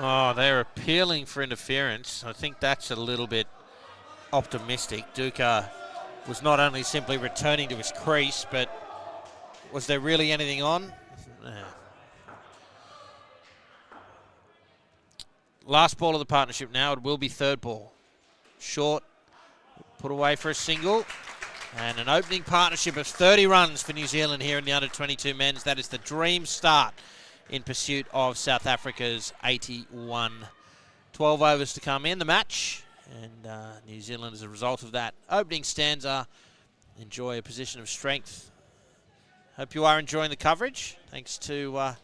Oh, they're appealing for interference. I think that's a little bit optimistic. Duka was not only simply returning to his crease, but was there really anything on? Last ball of the partnership now. It will be third ball. Short, put away for a single. And an opening partnership of 30 runs for New Zealand here in the under-22 men's. That is the dream start in pursuit of South Africa's 81. 12 overs to come in the match, and New Zealand, as a result of that opening stanza, enjoy a position of strength. Hope you are enjoying the coverage. Thanks to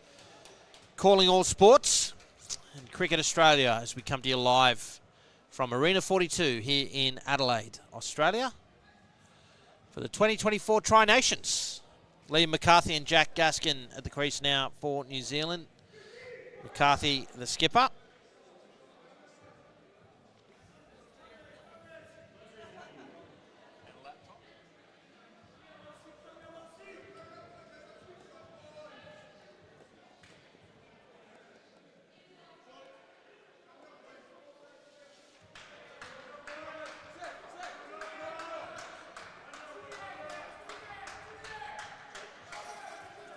Calling All Sports and Cricket Australia as we come to you live from Arena 42 here in Adelaide, Australia, for the 2024 Tri-Nations. Liam McCarthy and Jack Gaskin at the crease now for New Zealand. McCarthy, the skipper.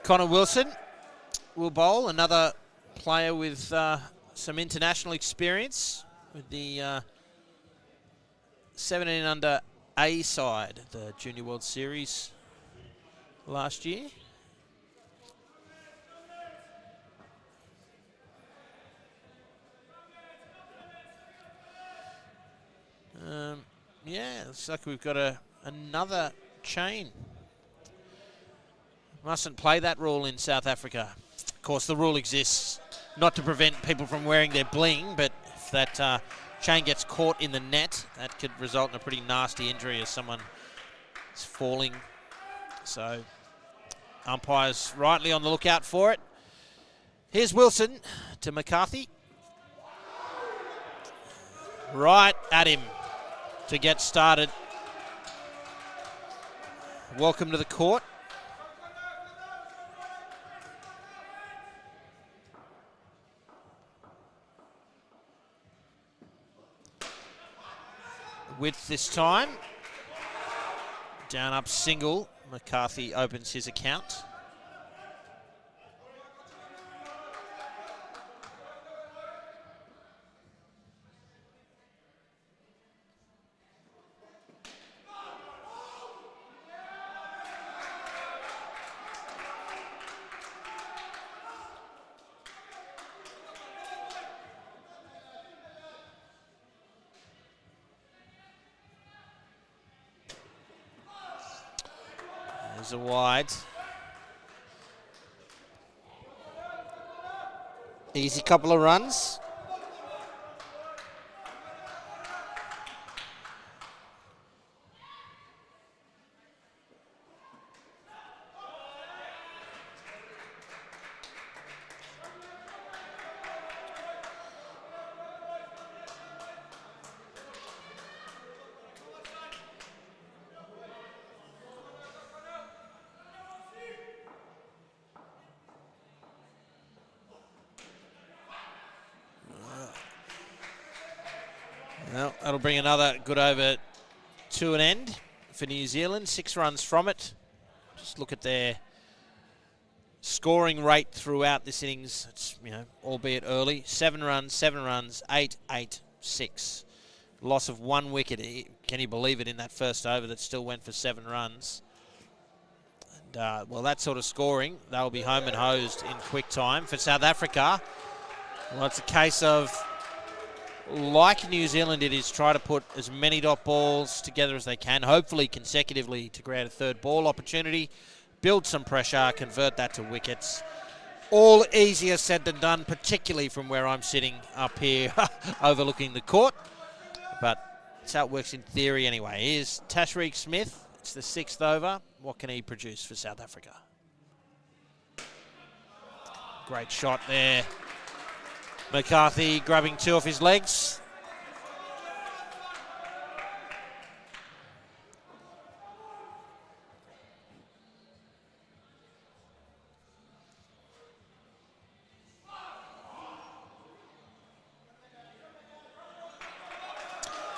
Connor Wilson will bowl, another player with some international experience with the 17 under A side at the Junior World Series last year. Yeah, looks like we've got another chain. Mustn't play that rule in South Africa. Of course, the rule exists not to prevent people from wearing their bling, but if that chain gets caught in the net, that could result in a pretty nasty injury as someone is falling. So umpires rightly on the lookout for it. Here's Wilson to McCarthy. Right at him to get started. Welcome to the court. Width this time. Down up single. McCarthy opens his account. There's a wide. Easy couple of runs. Well, that'll bring another good over to an end for New Zealand. 6 runs from it. Just look at their scoring rate throughout this innings. It's, albeit early. 7 runs, 8, 8, 6. Loss of 1 wicket. Can you believe it, in that first over that still went for 7 runs? And, well, that sort of scoring, they'll be home and hosed in quick time. For South Africa, well, it's a case of, like New Zealand, it is try to put as many dot balls together as they can, hopefully consecutively, to create a third ball opportunity, build some pressure, convert that to wickets. All easier said than done, particularly from where I'm sitting up here overlooking the court. But that's how it works in theory anyway. Here's Tashreeq Smith. It's the 6th over. What can he produce for South Africa? Great shot there. McCarthy grabbing 2 off his legs.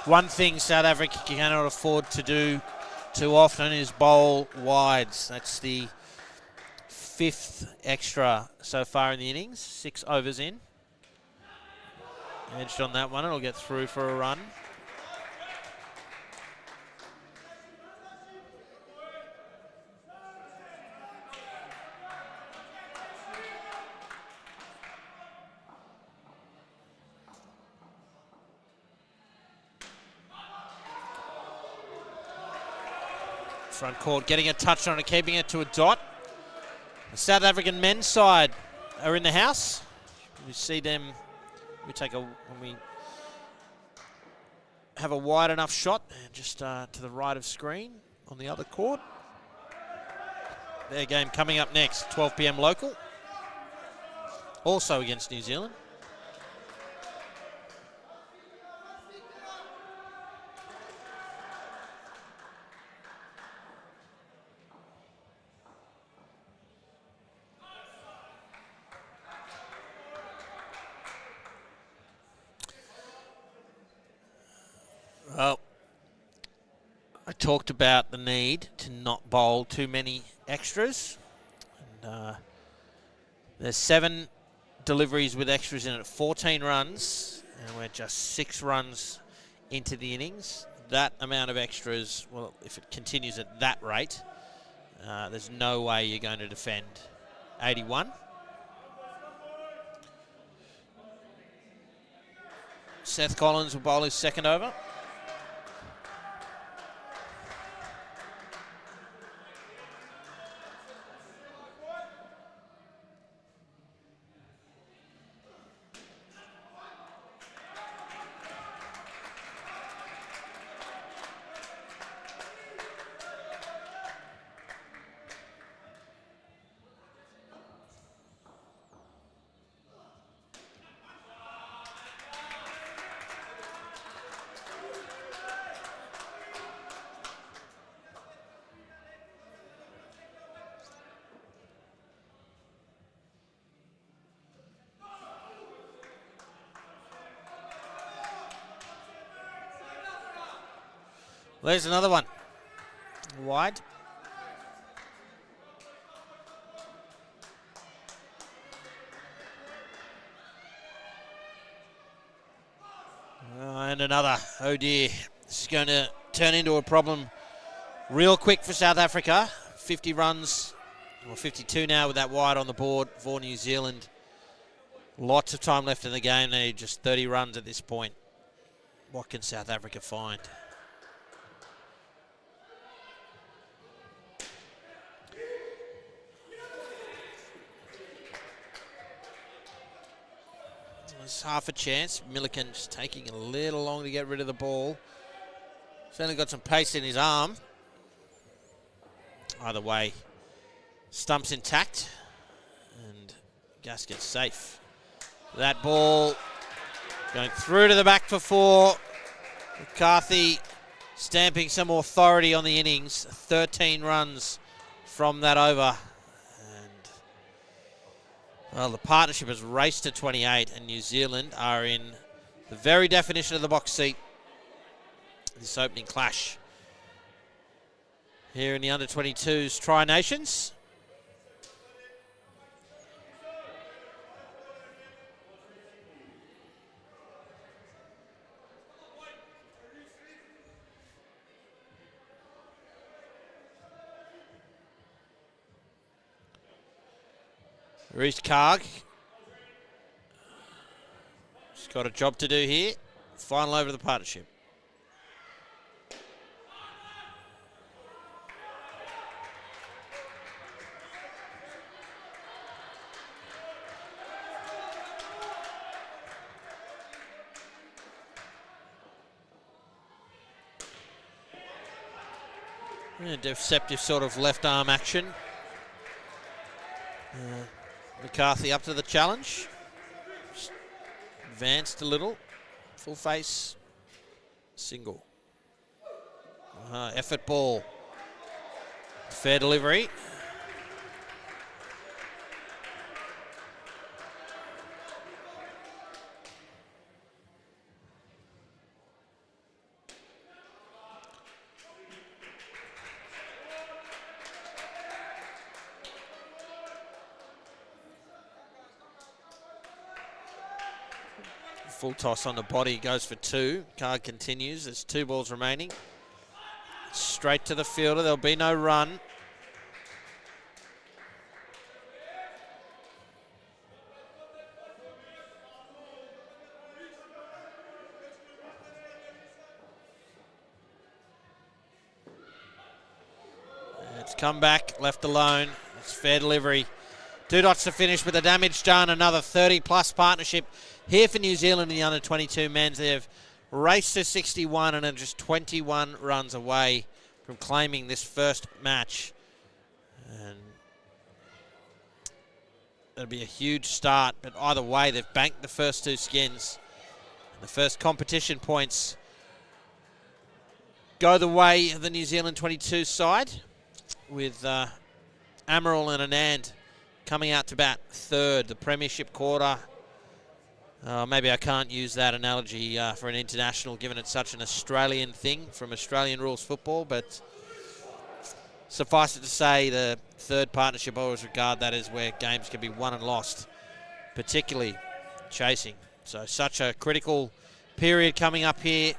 One thing South Africa cannot afford to do too often is bowl wides. That's the 5th extra so far in the innings. 6 overs in. Edged on that one, it'll get through for a run. Front court getting a touch on it, keeping it to a dot. The South African men's side are in the house. We see them. When we have a wide enough shot, and just to the right of screen on the other court. Their game coming up next, 12 p.m. local. Also against New Zealand. Well, I talked about the need to not bowl too many extras. And, there's 7 deliveries with extras in it, 14 runs, and we're just 6 runs into the innings. That amount of extras, well, if it continues at that rate, there's no way you're going to defend 81. Seth Collins will bowl his 2nd over. There's another one. Wide. And another. Oh dear. This is going to turn into a problem real quick for South Africa. 50 runs, or 52 now with that wide on the board for New Zealand. Lots of time left in the game. They need just 30 runs at this point. What can South Africa find? There's half a chance. Milliken just taking a little long to get rid of the ball. He's only got some pace in his arm. Either way, stump's intact and Gasket's safe. That ball going through to the back for 4. McCarthy stamping some authority on the innings. 13 runs from that over. And, well, the partnership has raced to 28 and New Zealand are in the very definition of the box seat. This opening clash here in the under-22s Tri-Nations. Reece Karg. He's got a job to do here. Final over the partnership. Yeah, deceptive sort of left arm action. McCarthy up to the challenge. Just advanced a little. Full face. Single. Effort ball. Fair delivery. Full toss on the body, goes for 2. Card continues, there's 2 balls remaining. Straight to the fielder, there'll be no run. It's come back, left alone. It's fair delivery. 2 dots to finish with the damage done. Another 30-plus partnership here for New Zealand in the under-22 men's. They've raced to 61 and are just 21 runs away from claiming this first match. And it'll be a huge start, but either way, they've banked the first 2 skins. And the first competition points go the way of the New Zealand 22 side, with Amaral and Anand coming out to bat 3rd, the premiership quarter. Maybe I can't use that analogy for an international, given it's such an Australian thing from Australian rules football, but suffice it to say, the 3rd partnership, I always regard that as where games can be won and lost, particularly chasing. So such a critical period coming up here.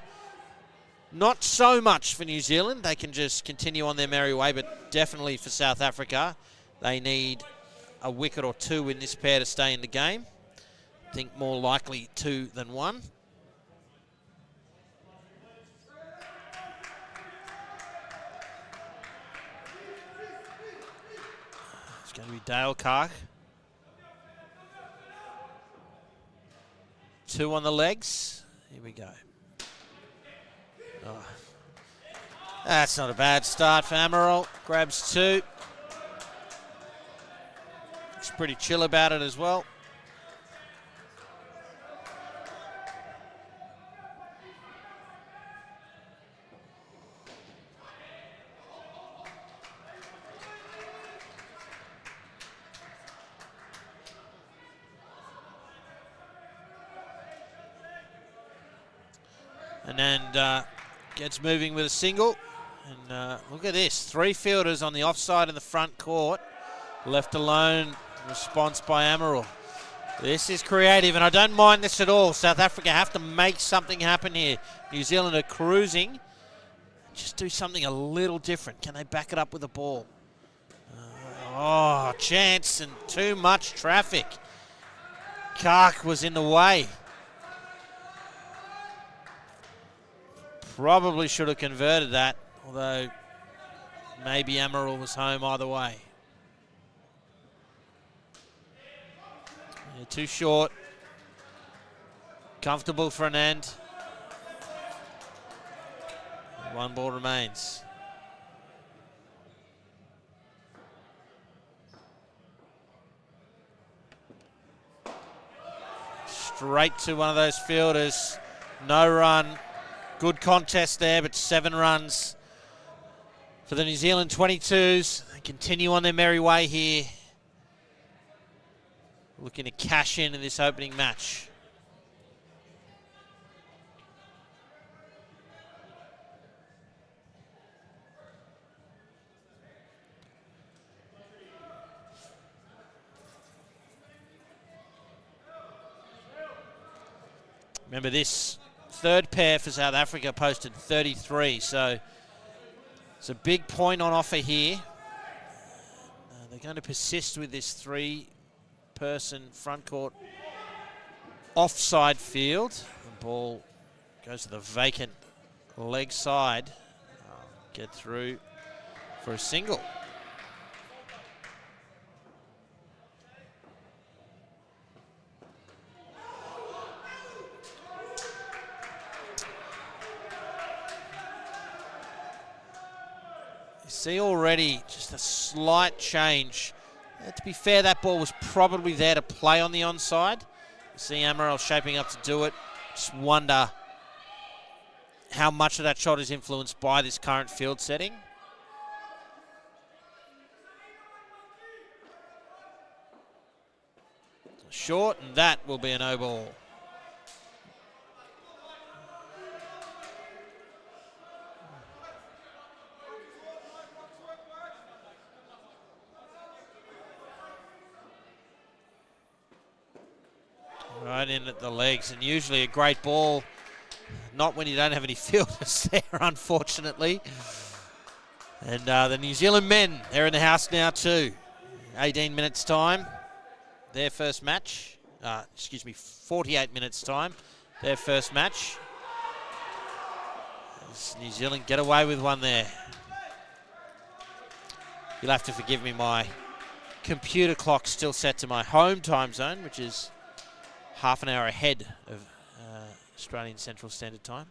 Not so much for New Zealand. They can just continue on their merry way, but definitely for South Africa, they need a wicket or 2 in this pair to stay in the game. I think more likely 2 than 1. It's going to be Dale Karg. 2 on the legs. Here we go. Oh. That's not a bad start for Amaral. Grabs 2. Looks pretty chill about it as well. And then gets moving with a single. And look at this, 3 fielders on the offside in the front court. Left alone, response by Amaral. This is creative, and I don't mind this at all. South Africa have to make something happen here. New Zealand are cruising. Just do something a little different. Can they back it up with a ball? Chance and too much traffic. Kark was in the way. Probably should have converted that, although maybe Amaral was home either way. Yeah, too short. Comfortable for an end. 1 ball remains. Straight to one of those fielders. No run. Good contest there, but 7 runs for the New Zealand 22s. They continue on their merry way here. Looking to cash in this opening match. Remember, this third pair for South Africa posted 33, so it's a big point on offer here. They're going to persist with this 3-person front court offside field. The ball goes to the vacant leg side. Get through for a single. See already just a slight change. To be fair, that ball was probably there to play on the onside. You see Amaral shaping up to do it. Just wonder how much of that shot is influenced by this current field setting. Short, and that will be a no ball. Right in at the legs, and usually a great ball. Not when you don't have any fielders there, unfortunately. And the New Zealand men, they're in the house now too. 18 minutes time, their first match. 48 minutes time, their first match. As New Zealand get away with one there. You'll have to forgive me, my computer clock's still set to my home time zone, which is half an hour ahead of Australian Central Standard Time.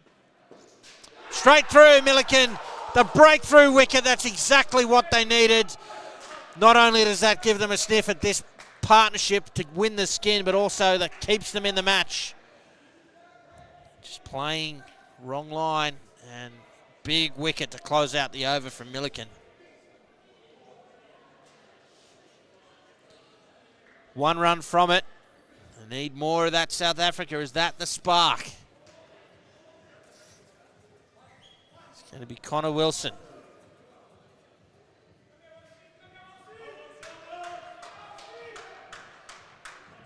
Straight through, Milliken. The breakthrough wicket, that's exactly what they needed. Not only does that give them a sniff at this partnership to win the skin, but also that keeps them in the match. Just playing wrong line, and big wicket to close out the over from Milliken. 1 run from it. They need more of that, South Africa. Is that the spark? It's going to be Connor Wilson.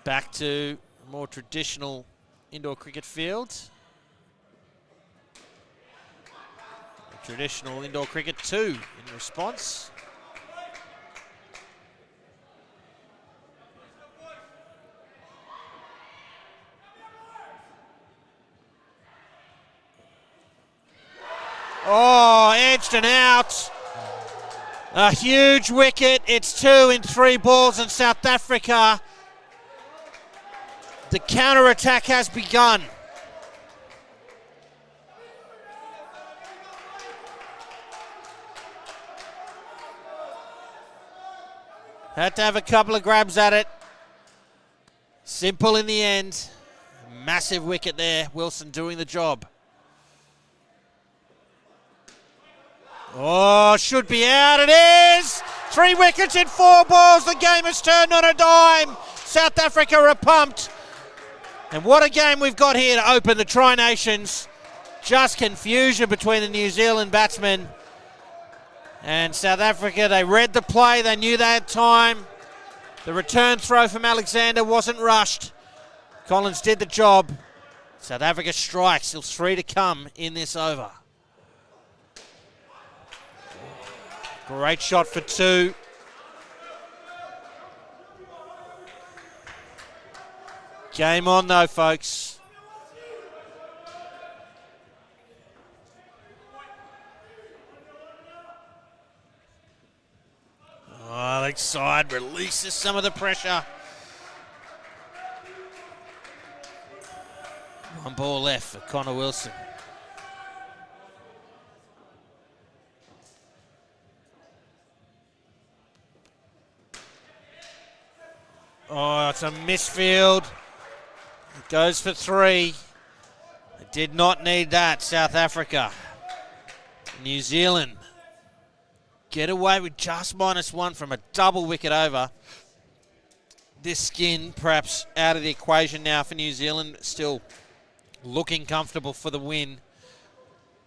Back to a more traditional indoor cricket field. Traditional indoor cricket 2 in response. Oh, edged and out. A huge wicket. It's 2 in 3 balls, and South Africa, the counter-attack has begun. Had to have a couple of grabs at it. Simple in the end. Massive wicket there. Wilson doing the job. Oh, should be out. It is! 3 wickets in 4 balls. The game has turned on a dime. South Africa are pumped. And what a game we've got here to open the Tri-Nations just confusion between the New Zealand batsmen and South Africa. They read the play, they knew they had time. The return throw from Alexander wasn't rushed. Collins did the job. South Africa strikes. Still 3 to come in this over. Great shot for 2. Game on though, folks. Oh, Alex side releases some of the pressure. One ball left for Connor Wilson. Oh, it's a misfield. It goes for 3. It did not need that, South Africa. New Zealand get away with just -1 from a double wicket over. This skin perhaps out of the equation now for New Zealand. Still looking comfortable for the win.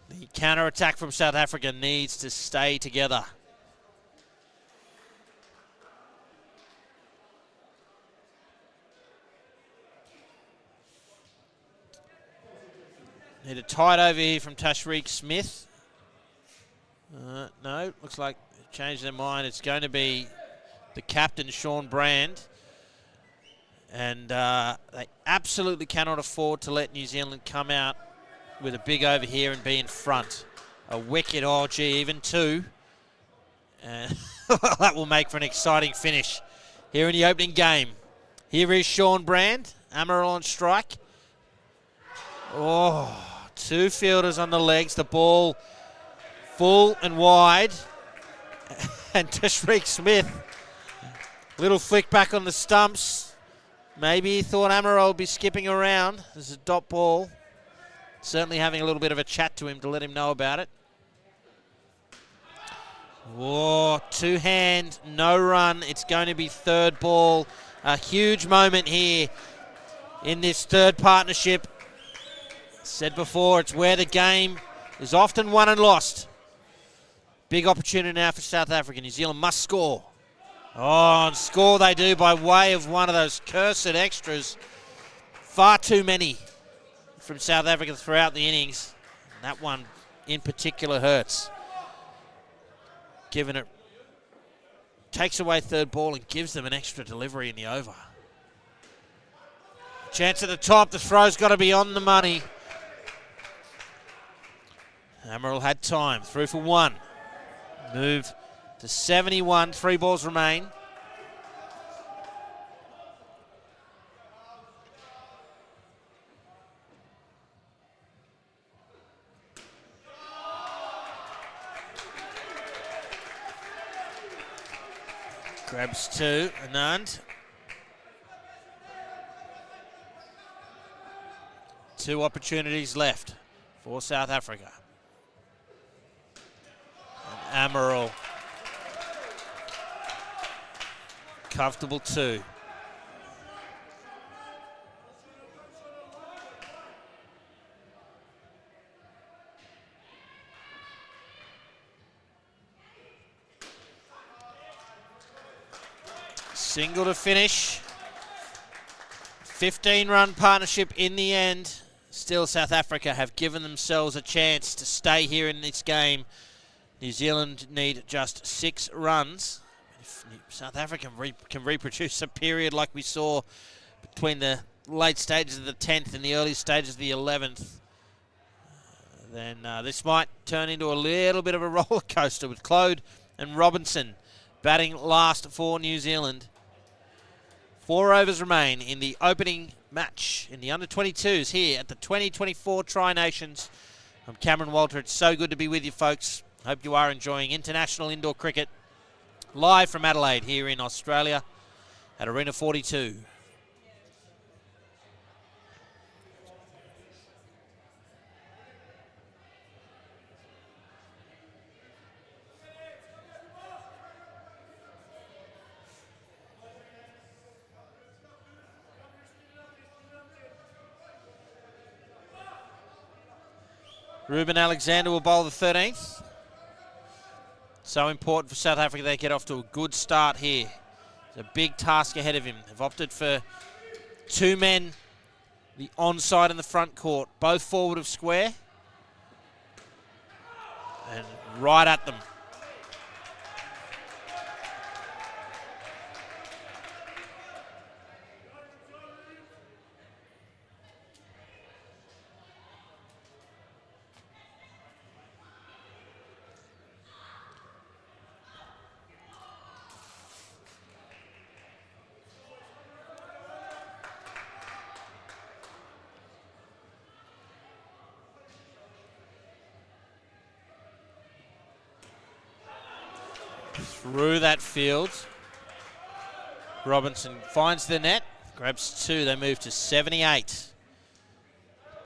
The counter-attack from South Africa needs to stay together. Need a tight over here from Tashreeq Smith. No, looks like they've changed their mind. It's going to be the captain, Sean Brand. And they absolutely cannot afford to let New Zealand come out with a big over here and be in front. A wicket, oh gee, even 2. And that will make for an exciting finish here in the opening game. Here is Sean Brand, Amaral on strike. Oh, 2 fielders on the legs, the ball full and wide. And Tashreeq Smith, little flick back on the stumps. Maybe he thought Amaral would be skipping around. This is a dot ball. Certainly having a little bit of a chat to him to let him know about it. Whoa, 2-hand, no run. It's going to be 3rd ball. A huge moment here in this 3rd partnership. Said before, it's where the game is often won and lost. Big opportunity now for South Africa. New Zealand must score. Oh, and score they do by way of one of those cursed extras. Far too many from South Africa throughout the innings. And that one in particular hurts. Given it takes away 3rd ball and gives them an extra delivery in the over. Chance at the top. The throw's got to be on the money. Amaral had time. Through for 1. Move to 71. 3 balls remain. Grabs 2, Anand. 2 opportunities left for South Africa. And Amaral. Comfortable 2. Single to finish. 15-run partnership in the end. Still, South Africa have given themselves a chance to stay here in this game. New Zealand need just 6 runs. If South Africa can reproduce a period like we saw between the late stages of the 10th and the early stages of the 11th, then this might turn into a little bit of a roller coaster with Claude and Robinson batting last for New Zealand. 4 overs remain in the opening match in the under-22s here at the 2024 Tri-Nations. I'm Cameron Walter. It's so good to be with you, folks. Hope you are enjoying international indoor cricket live from Adelaide here in Australia at Arena 42. Ruben Alexander will bowl the 13th. So important for South Africa they get off to a good start here. There's a big task ahead of him. They've opted for 2 men, the onside and the front court, both forward of square. And right at them. Through that field. Robinson finds the net, grabs 2, they move to 78.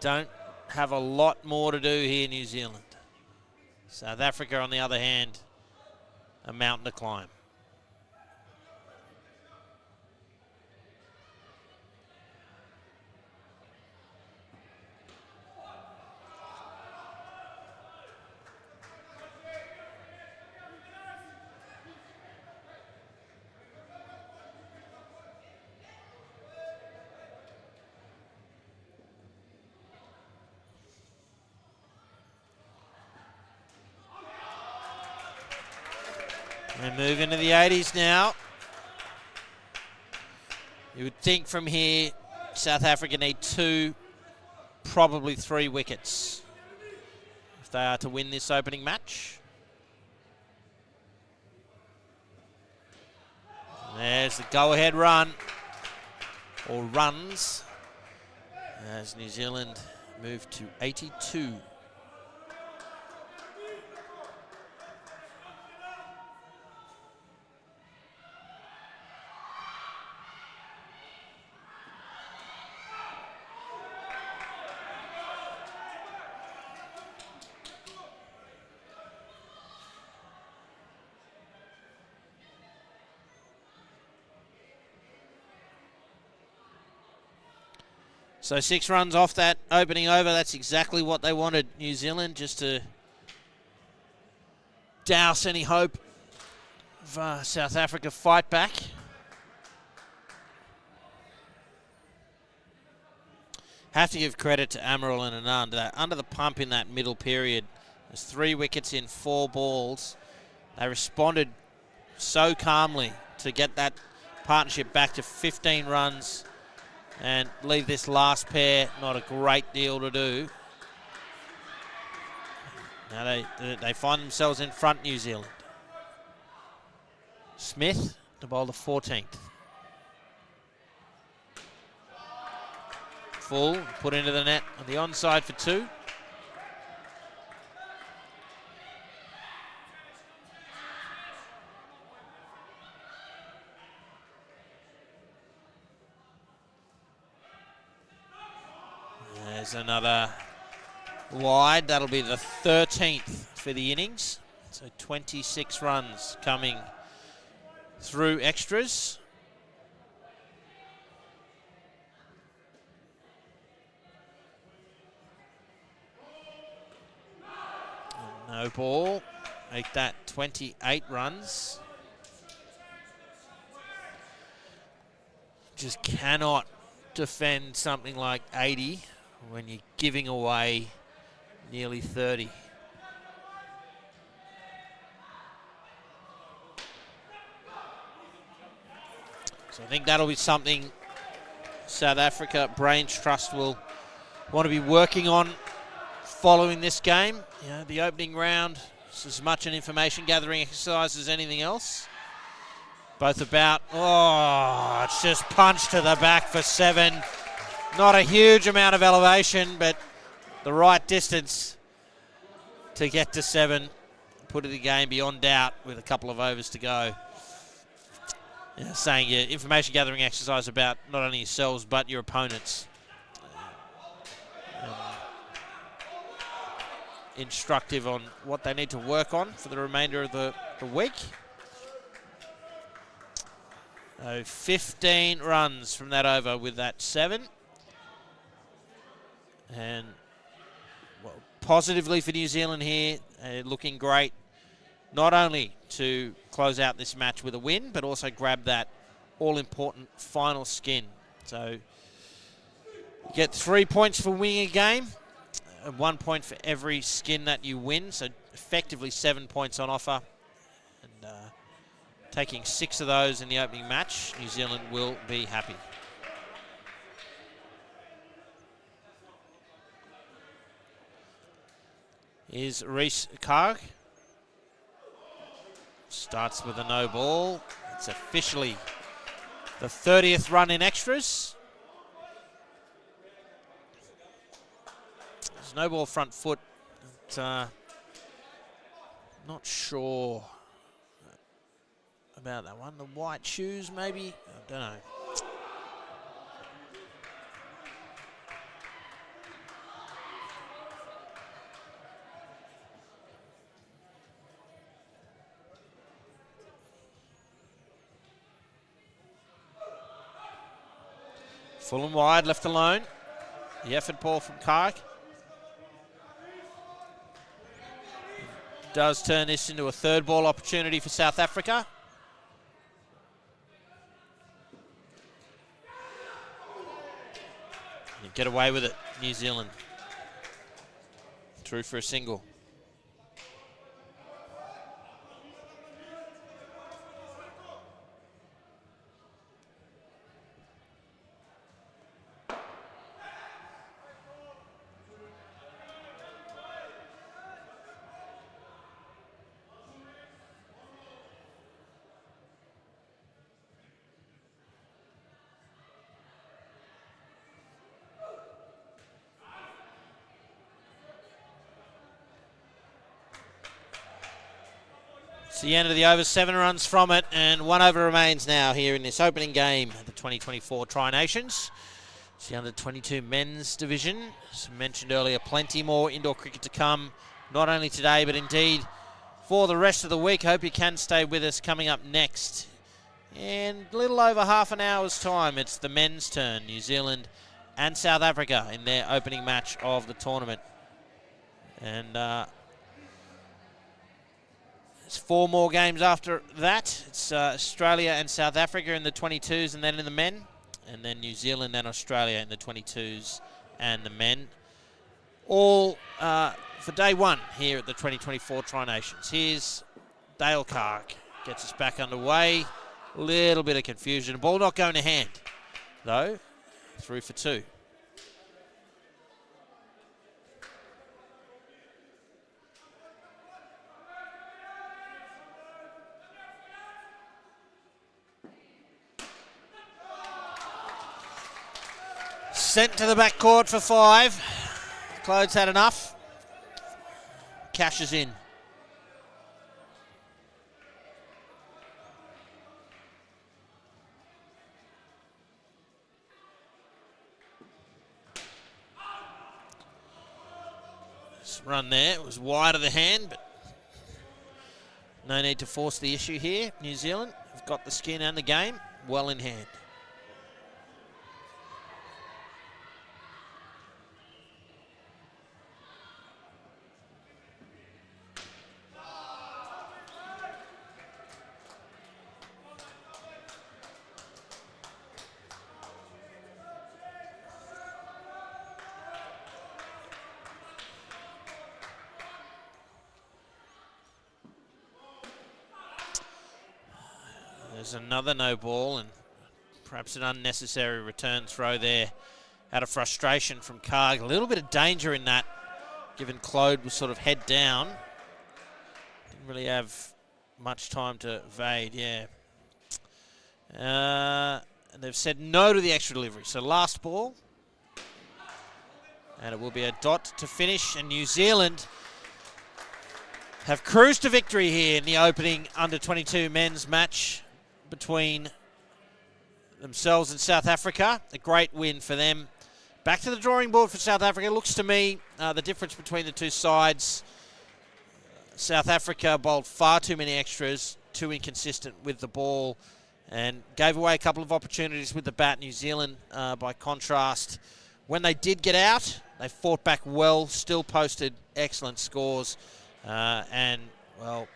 Don't have a lot more to do here, New Zealand. South Africa, on the other hand, a mountain to climb. We move into the 80s now. You would think from here, South Africa need 2, probably 3 wickets if they are to win this opening match. There's the go-ahead run, or runs, as New Zealand move to 82. So 6 runs off that opening over. That's exactly what they wanted, New Zealand, just to douse any hope of South Africa fight back. Have to give credit to Amaral and Anand. Under the pump in that middle period, there's 3 wickets in 4 balls. They responded so calmly to get that partnership back to 15 runs. And leave this last pair not a great deal to do. Now they find themselves in front, New Zealand. Smith to bowl the 14th. Full, put into the net on the onside for 2. There's another wide. That'll be the 13th for the innings. So 26 runs coming through extras. No ball. Make that 28 runs. Just cannot defend something like 80 when you're giving away nearly 30. So I think that'll be something South Africa Brains Trust will want to be working on following this game. You know, the opening round is as much an information gathering exercise as anything else. Both about, it's just punched to the back for 7. Not a huge amount of elevation, but the right distance to get to 7. Put the game beyond doubt with a couple of overs to go. Saying your information gathering exercise about not only yourselves but your opponents. Instructive on what they need to work on for the remainder of the week. 15 runs from that over with that 7. And positively for New Zealand here, looking great, not only to close out this match with a win, but also grab that all-important final skin. So you get 3 points for winning a game, 1 point for every skin that you win, so effectively 7 points on offer. And taking 6 of those in the opening match, New Zealand will be happy. Here's Reece Karg. Starts with a no ball. It's officially the 30th run in extras. There's no ball front foot. But, not sure about that one. The white shoes, maybe? I don't know. Full and wide, left alone. The effort ball from Karg. Does turn this into a third ball opportunity for South Africa. You get away with it, New Zealand. Through for a single. It's the end of the over, 7 runs from it, and 1 over remains now here in this opening game of the 2024 Tri-Nations. It's the under-22 men's division. As mentioned earlier, plenty more indoor cricket to come, not only today, but indeed for the rest of the week. Hope you can stay with us. Coming up next, in a little over half an hour's time, it's the men's turn. New Zealand and South Africa in their opening match of the tournament. And it's 4 more games after that. It's Australia and South Africa in the 22s and then in the men. And then New Zealand and Australia in the 22s and the men. All for day 1 here at the 2024 Tri-Nations. Here's Dale Karg. Gets us back underway. A little bit of confusion. Ball not going to hand, though. Through for 2. Sent to the back court for 5. Clothes had enough. Cashes in. This run there, it was wide of the hand, but no need to force the issue here. New Zealand have got the skin and the game well in hand. There's another no ball and perhaps an unnecessary return throw there out of frustration from Karg. A little bit of danger in that, given Claude was sort of head down. Didn't really have much time to evade, yeah. And they've said no to the extra delivery. So last ball. And it will be a dot to finish. And New Zealand have cruised to victory here in the opening under-22 men's match between themselves and South Africa. A great win for them. Back to the drawing board for South Africa. Looks to me the difference between the two sides. South Africa bowled far too many extras, too inconsistent with the ball, and gave away a couple of opportunities with the bat. New Zealand, by contrast, when they did get out, They fought back well, still posted excellent scores, and, well,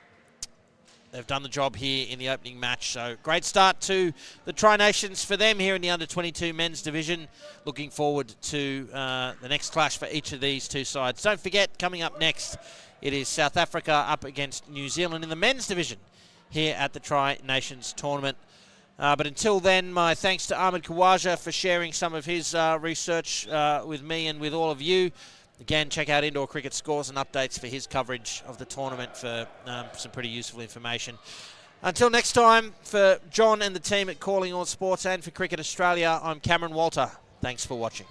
they've done the job here in the opening match. So great start to the Tri-Nations for them here in the under-22 men's division. Looking forward to the next clash for each of these two sides. Don't forget, coming up next, it is South Africa up against New Zealand in the men's division here at the Tri-Nations tournament. But until then, my thanks to Ahmed Khawaja for sharing some of his research with me and with all of you. Again, check out Indoor Cricket Scores and Updates for his coverage of the tournament for some pretty useful information. Until next time, for John and the team at Calling All Sports and for Cricket Australia, I'm Cameron Walter. Thanks for watching.